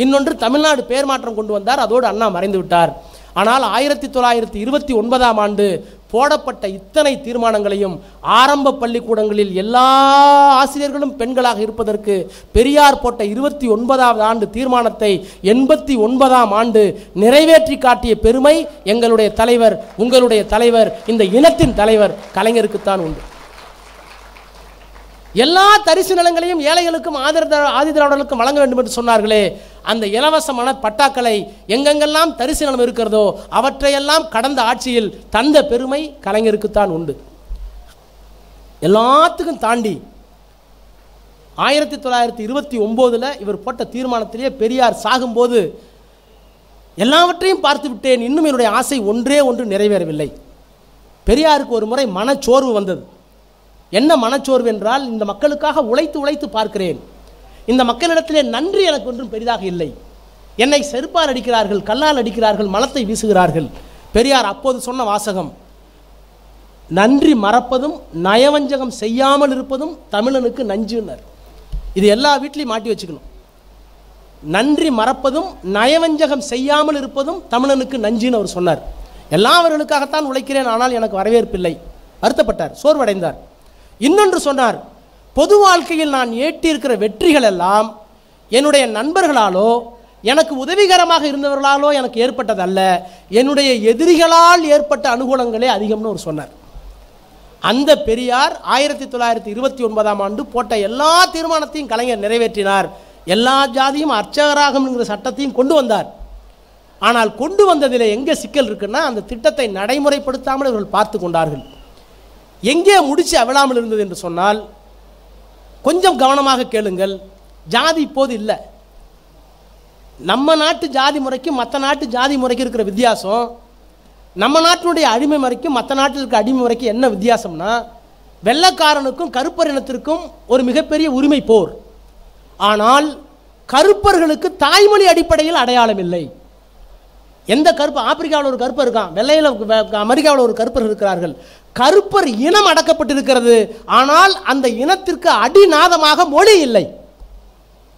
இன்னொன்று தமிழ்நாடு பெயர் மாற்றம் கொண்டு வந்தார், அதோடு அண்ணா மறைந்து விட்டார். ஆனால் 1929 ஆண்டு போடப்பட்ட இத்தனை தீர்மானங்களையும் ஆரம்ப பள்ளிக்கூடங்களில் எல்லா ஆசிரியர்களும் பெண்களாக இருப்பதற்கு பெரியார் போட்ட 29வது ஆண்டு தீர்மானத்தை 89ஆம் ஆண்டு நிறைவேற்றி காட்டிய பெருமை எங்களுடைய தலைவர், உங்களுடைய தலைவர், இந்த இனத்தின் தலைவர் கலைஞருக்குத்தான் உண்டு. எல்லா தரிசு நிலங்களையும் ஏழைகளுக்கும் ஆதிதிராவிடர்களுக்கும் வழங்க வேண்டும் என்று சொன்னார்களே, அந்த இலவசமான பட்டாக்களை எங்கெங்கெல்லாம் தரிசு நிலம் இருக்கிறதோ அவற்றையெல்லாம் கடந்த ஆட்சியில் தந்த பெருமை கலைஞருக்குத்தான் உண்டு. எல்லாத்துக்கும் தாண்டி 1929 இவர் போட்ட தீர்மானத்திலேயே பெரியார் சாகும்போது எல்லாவற்றையும் பார்த்து விட்டேன், இன்னும் என்னுடைய ஆசை ஒன்றே ஒன்று நிறைவேறவில்லை. பெரியாருக்கு ஒரு முறை மனச்சோர்வு வந்தது. என்ன மனச்சோர்வு என்றால், இந்த மக்களுக்காக உழைத்து உழைத்து பார்க்கிறேன், இந்த மக்களிடத்திலே நன்றி எனக்கு ஒன்றும் பெரிதாக இல்லை, என்னை செருப்பால் அடிக்கிறார்கள், கல்லால் அடிக்கிறார்கள், மலத்தை வீசுகிறார்கள். பெரியார் அப்போது சொன்ன வாசகம், நன்றி மறப்பதும் நயவஞ்சகம் செய்யாமல் இருப்பதும் தமிழனுக்கு நஞ்சுனர். இது எல்லா வீட்லையும் மாட்டி வச்சுக்கணும். நன்றி மறப்பதும் நயவஞ்சகம் செய்யாமல் இருப்பதும் தமிழனுக்கு நஞ்சுன்னு அவர் சொன்னார். எல்லாவர்களுக்காகத்தான் உழைக்கிறேன், ஆனால் எனக்கு வரவேற்பில்லை. வருத்தப்பட்டார், சோர்வடைந்தார். இன்னொன்று சொன்னார், பொது வாழ்க்கையில் நான் ஈட்டியிருக்கிற வெற்றிகள் எல்லாம் என்னுடைய நண்பர்களாலோ எனக்கு உதவிகரமாக இருந்தவர்களாலோ எனக்கு ஏற்பட்டதல்ல, என்னுடைய எதிரிகளால் ஏற்பட்ட அனுகூலங்களே அதிகம்னு அவர் சொன்னார். அந்த பெரியார் 1929ஆம் ஆண்டு போட்ட எல்லா தீர்மானத்தையும் கலைஞர் நிறைவேற்றினார். எல்லா ஜாதியும் அர்ச்சகராகும் என்கிற சட்டத்தையும் கொண்டு வந்தார். ஆனால் கொண்டு வந்ததில் எங்கே சிக்கல் இருக்குன்னா, அந்த திட்டத்தை நடைமுறைப்படுத்தாமல் இவர்கள் பார்த்து கொண்டார்கள். எங்கே முடிச்சு அவிழாமல் இருந்தது என்று சொன்னால், கொஞ்சம் கவனமாக கேளுங்கள், ஜாதி இப்போது இல்லை. நம்ம நாட்டு ஜாதி முறைக்கும் மற்ற நாட்டு ஜாதி முறைக்கு இருக்கிற வித்தியாசம், நம்ம நாட்டினுடைய அடிமை முறைக்கும் மற்ற நாட்டில் இருக்கிற அடிமை முறைக்கும் என்ன வித்தியாசம்னா, வெள்ளைக்காரனுக்கும் கருப்பர் இனத்திற்கும் ஒரு மிகப்பெரிய உரிமை போர். ஆனால் கருப்பர்களுக்கு தாய்மொழி அடிப்படையில் அடையாளம் இல்லை. எந்த கருப்பு, ஆப்பிரிக்காவில் ஒரு கருப்பர் இருக்கான், வெள்ளையில் அமெரிக்காவில் ஒரு கருப்பர் இருக்கிறார்கள். கருப்பர் இனம் அடக்கப்பட்டிருக்கிறது, ஆனால் அந்த இனத்திற்கு அடிநாதமாக மொழி இல்லை,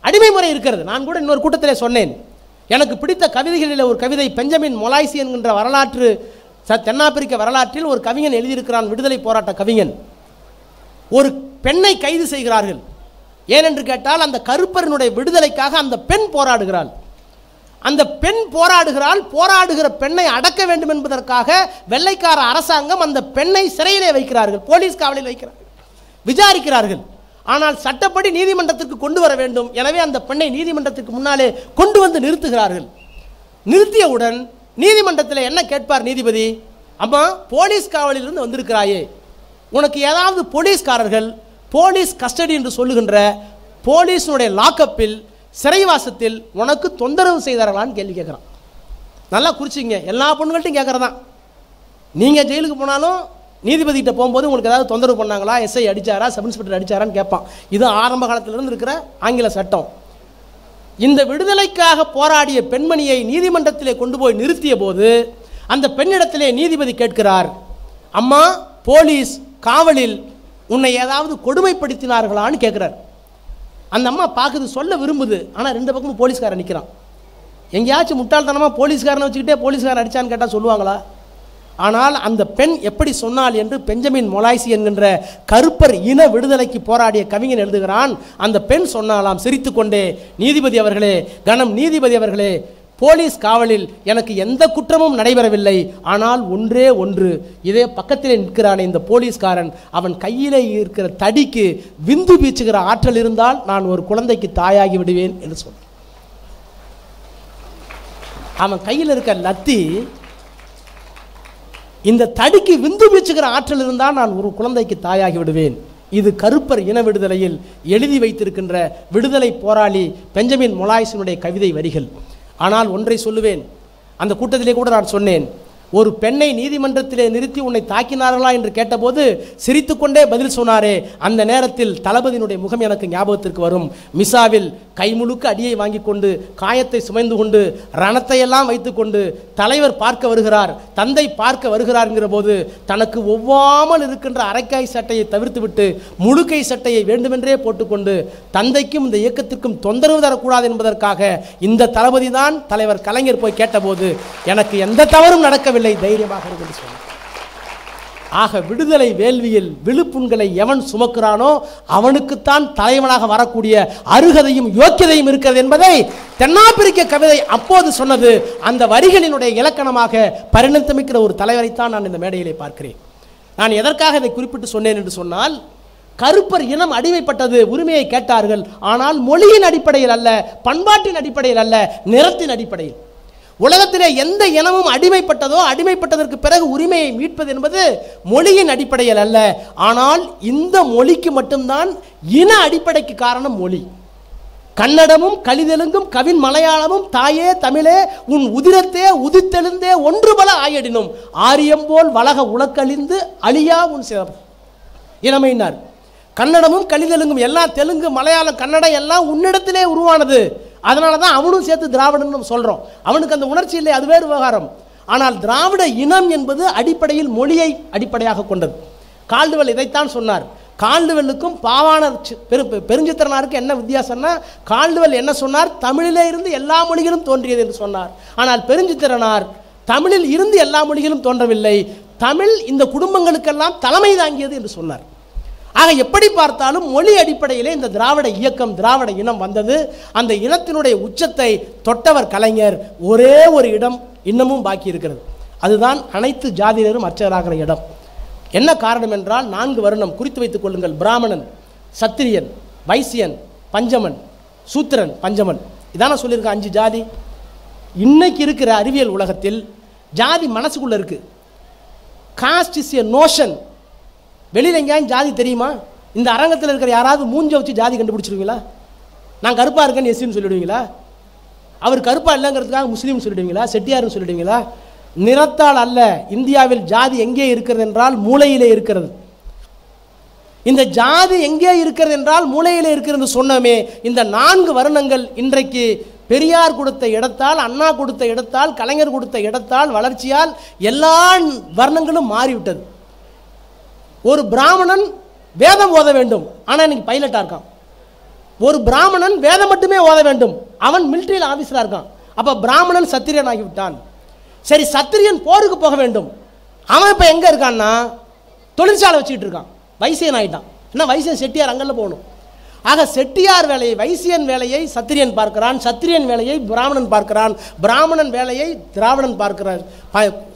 அடிமை முறை இருக்கிறது. நான் கூட இன்னொரு கூட்டத்திலே சொன்னேன், எனக்கு பிடித்த கவிதைகளில் ஒரு கவிதை, பெஞ்சமின் மொலாய்சி என்கின்ற வரலாற்று தென்னாப்பிரிக்க வரலாற்றில் ஒரு கவிஞன் எழுதியிருக்கிறான், விடுதலை போராட்ட கவிஞன். ஒரு பெண்ணை கைது செய்கிறார்கள். ஏனென்று கேட்டால், அந்த கருப்பரினுடைய விடுதலைக்காக அந்த பெண் போராடுகிறாள். அந்த பெண் போராடுகிறாள். போராடுகிற பெண்ணை அடக்க வேண்டும் என்பதற்காக வெள்ளைக்கார அரசாங்கம் அந்த பெண்ணை சிறையிலே வைக்கிறார்கள், போலீஸ் காவலில் வைக்கிறார்கள், விசாரிக்கிறார்கள். ஆனால் சட்டப்படி நீதிமன்றத்திற்கு கொண்டு வர வேண்டும். எனவே அந்த பெண்ணை நீதிமன்றத்திற்கு முன்னாலே கொண்டு வந்து நிறுத்துகிறார்கள். நிறுத்தியவுடன் நீதிமன்றத்தில் என்ன கேட்பார் நீதிபதி? அம்மா, போலீஸ் காவலிலிருந்து வந்திருக்கிறாயே, உனக்கு ஏதாவது போலீஸ்காரர்கள் போலீஸ் கஸ்டடி என்று சொல்லுகின்ற போலீஸுடைய லாக்கப்பில் சிறைவாசத்தில் உனக்கு தொந்தரவு செய்தார்களான்னு கேள்வி கேட்குறான். நல்லா குறிச்சிங்க, எல்லா பொண்ணுகள்ட்டையும் கேட்குறதான். நீங்கள் ஜெயிலுக்கு போனாலும் நீதிபதிகிட்ட போகும்போது உங்களுக்கு ஏதாவது தொந்தரவு பண்ணாங்களா, எஸ்ஐ அடித்தாரா, சப் இன்ஸ்பெக்டர் அடித்தாரான்னு கேட்பான். இது ஆரம்ப காலத்திலிருந்து இருக்கிற ஆங்கில சட்டம். இந்த விடுதலைக்காக போராடிய பெண்மணியை நீதிமன்றத்திலே கொண்டு போய் நிறுத்திய போது அந்த பெண்ணிடத்திலே நீதிபதி கேட்கிறார், அம்மா, போலீஸ் காவலில் உன்னை ஏதாவது கொடுமைப்படுத்தினார்களான்னு கேட்குறார். அந்த அம்மா பார்க்குது, சொல்ல விரும்புது, ஆனால் ரெண்டு பக்கமும் போலீஸ்காரன் நிற்கிறான். எங்கேயாச்சும் முட்டாள்தனமாக போலீஸ்காரனை வச்சுக்கிட்டே போலீஸ்காரன் அடித்தான்னு கேட்டால் சொல்லுவாங்களா? ஆனால் அந்த பெண் எப்படி சொன்னாள் என்று பெஞ்சமின் மொலாய்சி என்கின்ற கருப்பர் இன விடுதலைக்கு போராடிய கவிஞன் எழுதுகிறான். அந்த பெண் சொன்னாலாம் சிரித்துக்கொண்டே, நீதிபதி அவர்களே, கணம் நீதிபதி அவர்களே, போலீஸ் காவலில் எனக்கு எந்த குற்றமும் நடைபெறவில்லை, ஆனால் ஒன்றே ஒன்று, இதே பக்கத்திலே நிற்கிறானே இந்த போலீஸ்காரன், அவன் கையிலே இருக்கிற தடிக்கு விந்து பீச்சுகிற ஆற்றல் இருந்தால் நான் ஒரு குழந்தைக்கு தாயாகி விடுவேன் என்று சொன்னான். அவன் கையில் இருக்க லத்தி, இந்த தடிக்கு விந்து பீச்சுகிற ஆற்றல் இருந்தால் நான் ஒரு குழந்தைக்கு தாயாகி விடுவேன். இது கருப்பர் இன விடுதலையில் எழுதி வைத்திருக்கின்ற விடுதலை போராளி பெஞ்சமின் மொலாய்சினுடைய கவிதை வரிகள். ஆனால் ஒன்றை சொல்லுவேன், அந்த கூட்டத்திலே கூட நான் சொன்னேன், ஒரு பெண்ணை நீதிமன்றத்திலே நிறுத்தி உன்னை தாக்கினார்களா என்று கேட்டபோது சிரித்துக்கொண்டே பதில் சொன்னாரே, அந்த நேரத்தில் தளபதியினுடைய முகம் எனக்கு ஞாபகத்திற்கு வரும். மிசாவில் கைமுழுக்க அடியை வாங்கி கொண்டு, காயத்தை சுமைந்து கொண்டு, ரணத்தை எல்லாம் வைத்துக்கொண்டு தலைவர் பார்க்க வருகிறார், தந்தை பார்க்க வருகிறார்ங்கிற போது தனக்கு ஒவ்வாமல் இருக்கின்ற அரைக்காய் சட்டையை தவிர்த்துவிட்டு முழுக்கை சட்டையை வேண்டுமென்றே போட்டுக்கொண்டு தந்தைக்கும் இந்த இயக்கத்திற்கும் தொந்தரவு தரக்கூடாது என்பதற்காக இந்த தளபதி தான் தலைவர் கலைஞர் போய் கேட்டபோது எனக்கு எந்த தவறும் நடக்கவில்லை, தைரியமாக இருந்து சொன்னார். ஆக விடுதலை வேள்வியில் விழுப்புண்களை எவன் சுமக்கிறானோ அவனுக்குத்தான் தலைவனாக வரக்கூடிய அருகதையும் யோக்கியதையும் இருக்கிறது என்பதை தென்னாப்பிரிக்க கவிதை அப்போது சொன்னது. அந்த வரிகளினுடைய இலக்கணமாக பரிணமிக்கிற ஒரு தலைவரைத்தான் நான் இந்த மேடையிலே பார்க்கிறேன். நான் எதற்காக இதை குறிப்பிட்டு சொன்னேன் என்று சொன்னால், கருப்பர் இனம் அடிமைப்பட்டது, உரிமையை கேட்டார்கள். ஆனால் மொழியின் அடிப்படையில் அல்ல, பண்பாட்டின் அடிப்படையில் அல்ல, நிறத்தின் அடிப்படையில். உலகத்திலே எந்த இனமும் அடிமைப்பட்டதோ அடிமைப்பட்டதற்கு பிறகு உரிமையை மீட்பது என்பது மொழியின் அடிப்படையில் அல்ல. ஆனால் இந்த மொழிக்கு மட்டும்தான் இன அடிப்படைக்கு காரணம் மொழி. கன்னடமும் கலிதெலுங்கும் கவின் மலையாளமும் தாயே தமிழே உன் உதிரத்தே உதித்தெழுந்தே ஒன்று பல ஆயடினும் ஆரியம்போல் வளக உலக்கழிந்து அழியா உன் சிறப்பு இனமையினார். கன்னடமும் கலிதெலுங்கும் எல்லாம் தெலுங்கு மலையாளம் கன்னடம் எல்லாம் உன்னிடத்திலே உருவானது. அதனால தான் அவனும் சேர்த்து திராவிடன்னு சொல்கிறோம். அவனுக்கு அந்த உணர்ச்சி இல்லை, அது வேறு விவகாரம். ஆனால் திராவிட இனம் என்பது அடிப்படையில் மொழியை அடிப்படையாக கொண்டது. கால்டுவெல் இதைத்தான் சொன்னார். கால்டுவெல்லுக்கும் பாவாணர் பெருஞ்சித்திரனாருக்கு என்ன வித்தியாசம்னா, கால்டுவெல் என்ன சொன்னார், தமிழிலே இருந்து எல்லா மொழிகளும் தோன்றியது என்று சொன்னார். ஆனால் பெருஞ்சித்திரனார் தமிழில் இருந்து எல்லா மொழிகளும் தோன்றவில்லை, தமிழ் இந்த குடும்பங்களுக்கெல்லாம் தலைமை தாங்கியது என்று சொன்னார். ஆக எப்படி பார்த்தாலும் மொழி அடிப்படையிலே இந்த திராவிட இயக்கம், திராவிட இனம் வந்தது. அந்த இனத்தினுடைய உச்சத்தை தொட்டவர் கலைஞர். ஒரே ஒரு இடம் இன்னமும் பாக்கி இருக்கிறது, அதுதான் அனைத்து ஜாதியினரும் அர்ச்சகராகிற இடம். என்ன காரணம் என்றால் 4 வருணம் குறித்து வைத்துக் கொள்ளுங்கள். பிராமணன், சத்திரியன், வைசியன், பஞ்சமன், சூத்திரன், பஞ்சமன். இதான சொல்லியிருக்க 5 ஜாதி. இன்னைக்கு இருக்கிற அறிவியல் உலகத்தில் ஜாதி மனசுக்குள்ள இருக்கு. Cost is a notion. வெளியில் எங்கேயும் ஜாதி தெரியுமா? இந்த அரங்கத்தில் இருக்கிற யாராவது மூஞ்ச வச்சு ஜாதி கண்டுபிடிச்சிருவீங்களா? நான் கருப்பாக இருக்கேன்னு எஸ்சின்னு சொல்லிவிடுவீங்களா? அவர் கருப்பாக இல்லைங்கிறதுக்காக முஸ்லீம்னு சொல்லிடுவீங்களா? செட்டியார்னு சொல்லிடுவீங்களா? நிறத்தால் அல்ல. இந்தியாவில் ஜாதி எங்கே இருக்கிறது என்றால் மூளையிலே இருக்கிறது. இந்த ஜாதி எங்கே இருக்கிறது என்றால் மூளையிலே இருக்கிறது சொன்னமே. இந்த 4 வருணங்கள் இன்றைக்கு பெரியார் கொடுத்த இடத்தால், அண்ணா கொடுத்த இடத்தால், கலைஞர் கொடுத்த இடத்தால், வளர்ச்சியால் எல்லா வர்ணங்களும் மாறிவிட்டது. ஒரு பிராமணன் வேதம் ஓத வேண்டும், ஆனால் இன்னைக்கு பைலட்டாக இருக்கான். ஒரு பிராமணன் வேதம் மட்டுமே ஓத வேண்டும், அவன் மிலிட்டரியில் ஆஃபீஸராக இருக்கான். அப்போ பிராமணன் சத்திரியன் ஆகிவிட்டான். சரி, சத்திரியன் போருக்கு போக வேண்டும், அவன் இப்போ எங்கே இருக்கான்னா தொழிற்சாலை வச்சுக்கிட்டு இருக்கான், வைசியன் ஆகிட்டான். என்ன வைசியன் செட்டியார் அங்கெல்லாம் போகணும். ஆக செட்டியார் வேலையை, வைசியன் வேலையை சத்திரியன் பார்க்கிறான், சத்திரியன் வேலையை பிராமணன் பார்க்கிறான், பிராமணன் வேலையை திராவிடன் பார்க்கிறான்,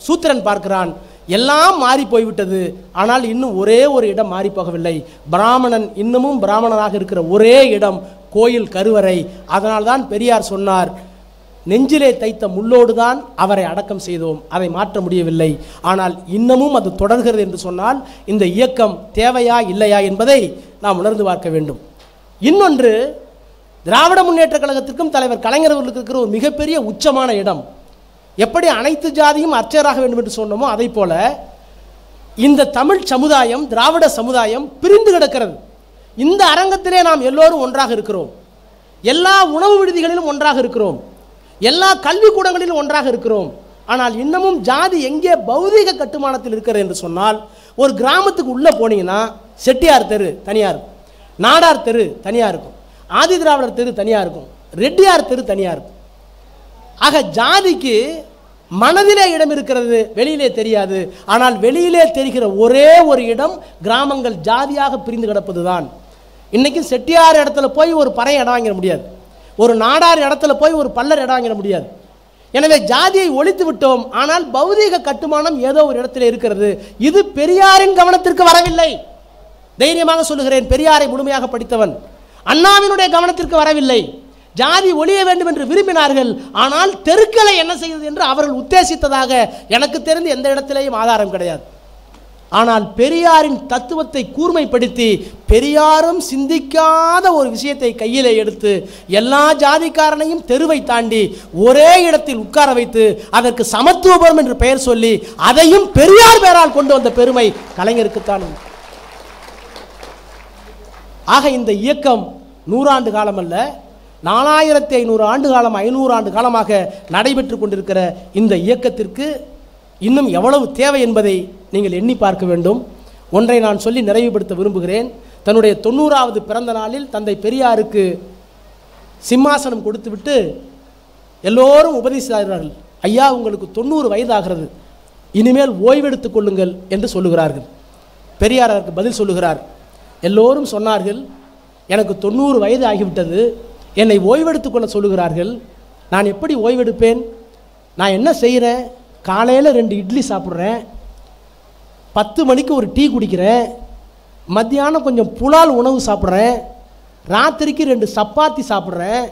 சூத்திரன் பார்க்கிறான். எல்லாம் மாறி போய்விட்டது. ஆனால் இன்னும் ஒரே ஒரு இடம் மாறி போகவில்லை. பிராமணன் இன்னமும் பிராமணனாக இருக்கிற ஒரே இடம் கோயில் கருவறை. அதனால்தான் பெரியார் சொன்னார், நெஞ்சிலே தைத்த முள்ளோடு தான் அவரை அடக்கம் செய்தோம், அதை மாற்ற முடியவில்லை. ஆனால் இன்னமும் அது தொடர்கிறது என்று சொன்னால் இந்த இயக்கம் தேவையா இல்லையா என்பதை நாம் உணர்ந்து பார்க்க வேண்டும். இன்னொன்று, திராவிட முன்னேற்ற கழகத்திற்கும் தலைவர் கலைஞர் அவர்களுக்கு இருக்கிற ஒரு மிகப்பெரிய உச்சமான இடம். எப்படி அனைத்து ஜாதியும் அர்ச்சகராக வேண்டும் என்று சொன்னோமோ அதை போல இந்த தமிழ் சமுதாயம், திராவிட சமுதாயம் பிரிந்து கிடக்கிறது. இந்த அரங்கத்திலே நாம் எல்லோரும் ஒன்றாக இருக்கிறோம், எல்லா உணவு விடுதிகளிலும் ஒன்றாக இருக்கிறோம், எல்லா கல்விக்கூடங்களிலும் ஒன்றாக இருக்கிறோம். ஆனால் இன்னமும் ஜாதி எங்கே பௌதீக கட்டுமானத்தில் இருக்கிறது என்று சொன்னால், ஒரு கிராமத்துக்கு உள்ளே போனீங்கன்னா செட்டியார் தெரு தனியாக இருக்கும், நாடார் தெரு தனியாக இருக்கும், ஆதி திராவிடர் தெரு தனியாக இருக்கும், ரெட்டியார் தெரு தனியாக இருக்கும். ஆக ஜாதிக்கு மனதிலே இடம் இருக்கிறது, வெளியிலே தெரியாது. ஆனால் வெளியிலே தெரிகிற ஒரே ஒரு இடம் கிராமங்கள் ஜாதியாக பிரிந்து கிடப்பது தான். இன்னைக்கு செட்டியார் இடத்துல போய் ஒரு பறை இடம் வாங்கிட முடியாது, ஒரு நாடார் இடத்துல போய் ஒரு பல்லர் இடம் வாங்கிட முடியாது. எனவே ஜாதியை ஒழித்து விட்டோம். ஆனால் பௌதீக கட்டுமானம் ஏதோ ஒரு இடத்துல இருக்கிறது. இது பெரியாரின் கவனத்திற்கு வரவில்லை. தைரியமாக சொல்லுகிறேன், பெரியாரை முழுமையாக படித்தவன். அண்ணாவினுடைய கவனத்திற்கு வரவில்லை. ஜாதி ஒழிய வேண்டும் என்று விரும்பினார்கள். ஆனால் தெருக்களை என்ன செய்வது என்று அவர்கள் உத்தேசித்ததாக எனக்கு தெரிந்து எந்த இடத்திலேயும் ஆதாரம் கிடையாது. ஆனால் பெரியாரின் தத்துவத்தை கூர்மைப்படுத்தி பெரியாரும் சிந்திக்காத ஒரு விஷயத்தை கையிலே எடுத்து எல்லா ஜாதிக்காரனையும் தெருவை தாண்டி ஒரே இடத்தில் உட்கார வைத்து அதற்கு சமத்துவபுரம் என்று பெயர் சொல்லி அதையும் பெரியார் பெயரால் கொண்டு வந்த பெருமை கலைஞருக்குத்தான். ஆக இந்த இயக்கம் 100 ஆண்டு காலம் அல்ல, 4500 ஆண்டு காலம், 500 ஆண்டு காலமாக நடைபெற்று கொண்டிருக்கிற இந்த இயக்கத்திற்கு இன்னும் எவ்வளவு தேவை என்பதை நீங்கள் எண்ணி பார்க்க வேண்டும். ஒன்றை நான் சொல்லி நிறைவுபடுத்த விரும்புகிறேன். தன்னுடைய 90வது பிறந்த நாளில் தந்தை பெரியாருக்கு சிம்மாசனம் கொடுத்துவிட்டு எல்லோரும் உபதேசித்தார்கள். ஐயா, உங்களுக்கு 90 வயதாகிறது, இனிமேல் ஓய்வெடுத்துக் கொள்ளுங்கள் என்று சொல்லுகிறார்கள். பெரியார் அதற்கு பதில் சொல்லுகிறார், எல்லோரும் சொன்னார்கள், எனக்கு 90 வயது ஆகிவிட்டது, என்னை ஓய்வெடுத்துக் கொள்ள சொல்லுகிறார்கள், நான் எப்படி ஓய்வெடுப்பேன்? நான் என்ன செய்கிறேன்? காலையில் 2 இட்லி சாப்பிட்றேன், 10 மணிக்கு ஒரு டீ குடிக்கிறேன், மத்தியானம் கொஞ்சம் புலால் உணவு சாப்பிட்றேன், ராத்திரிக்கு 2 சப்பாத்தி சாப்பிட்றேன்.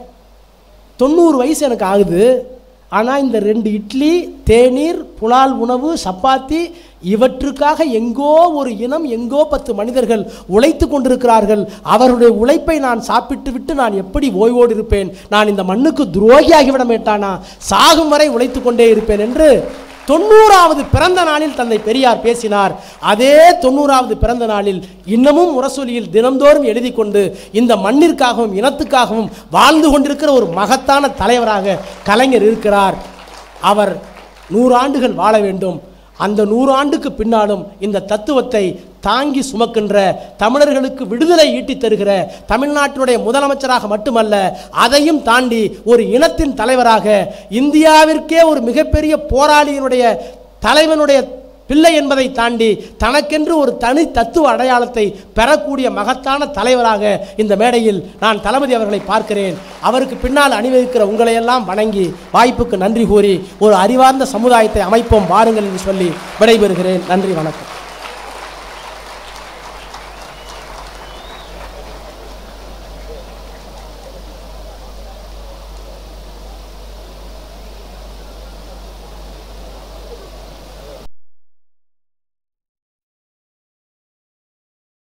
90 வயசு எனக்கு ஆகுது. ஆனால் இந்த 2 இட்லி, தேநீர், புலால் உணவு, சப்பாத்தி இவற்றுக்காக எங்கோ ஒரு இனம், எங்கோ 10 மனிதர்கள் உழைத்து கொண்டிருக்கிறார்கள். அவருடைய உழைப்பை நான் சாப்பிட்டு விட்டு நான் எப்படி ஓய்வோடு இருப்பேன்? நான் இந்த மண்ணுக்கு துரோகியாகிவிட மாட்டானா? சாகும் வரை உழைத்து கொண்டே இருப்பேன் என்று 90வது பிறந்த நாளில் தந்தை பெரியார் பேசினார். அதே 90வது பிறந்த நாளில் இன்னமும் முரசொலியில் தினந்தோறும் எழுதி கொண்டு இந்த மண்ணிற்காகவும் இனத்துக்காகவும் வாழ்ந்து கொண்டிருக்கிற ஒரு மகத்தான தலைவராக கலைஞர் இருக்கிறார். அவர் 100 ஆண்டுகள் வாழ வேண்டும். அந்த 100 ஆண்டுக்கு பின்னாலும் இந்த தத்துவத்தை தாங்கி சுமக்கின்ற, தமிழர்களுக்கு விடுதலை ஈட்டி தருகிற தமிழ்நாட்டினுடைய முதலமைச்சராக மட்டுமல்ல, அதையும் தாண்டி ஒரு இனத்தின் தலைவராக, இந்தியாவிற்கே ஒரு மிகப்பெரிய போராளியினுடைய தலைவனுடைய பிள்ளை என்பதை தாண்டி தனக்கென்று ஒரு தனி தத்துவ அடையாளத்தை பெறக்கூடிய மகத்தான தலைவராக இந்த மேடையில் நான் தளபதி அவர்களை பார்க்கிறேன். அவருக்கு பின்னால் அணிவகுக்கிற உங்களையெல்லாம் வணங்கி வாய்ப்புக்கு நன்றி கூறி ஒரு அறிவார்ந்த சமுதாயத்தை அமைப்போம் வாருங்கள் என்று சொல்லி விடைபெறுகிறேன். நன்றி, வணக்கம்.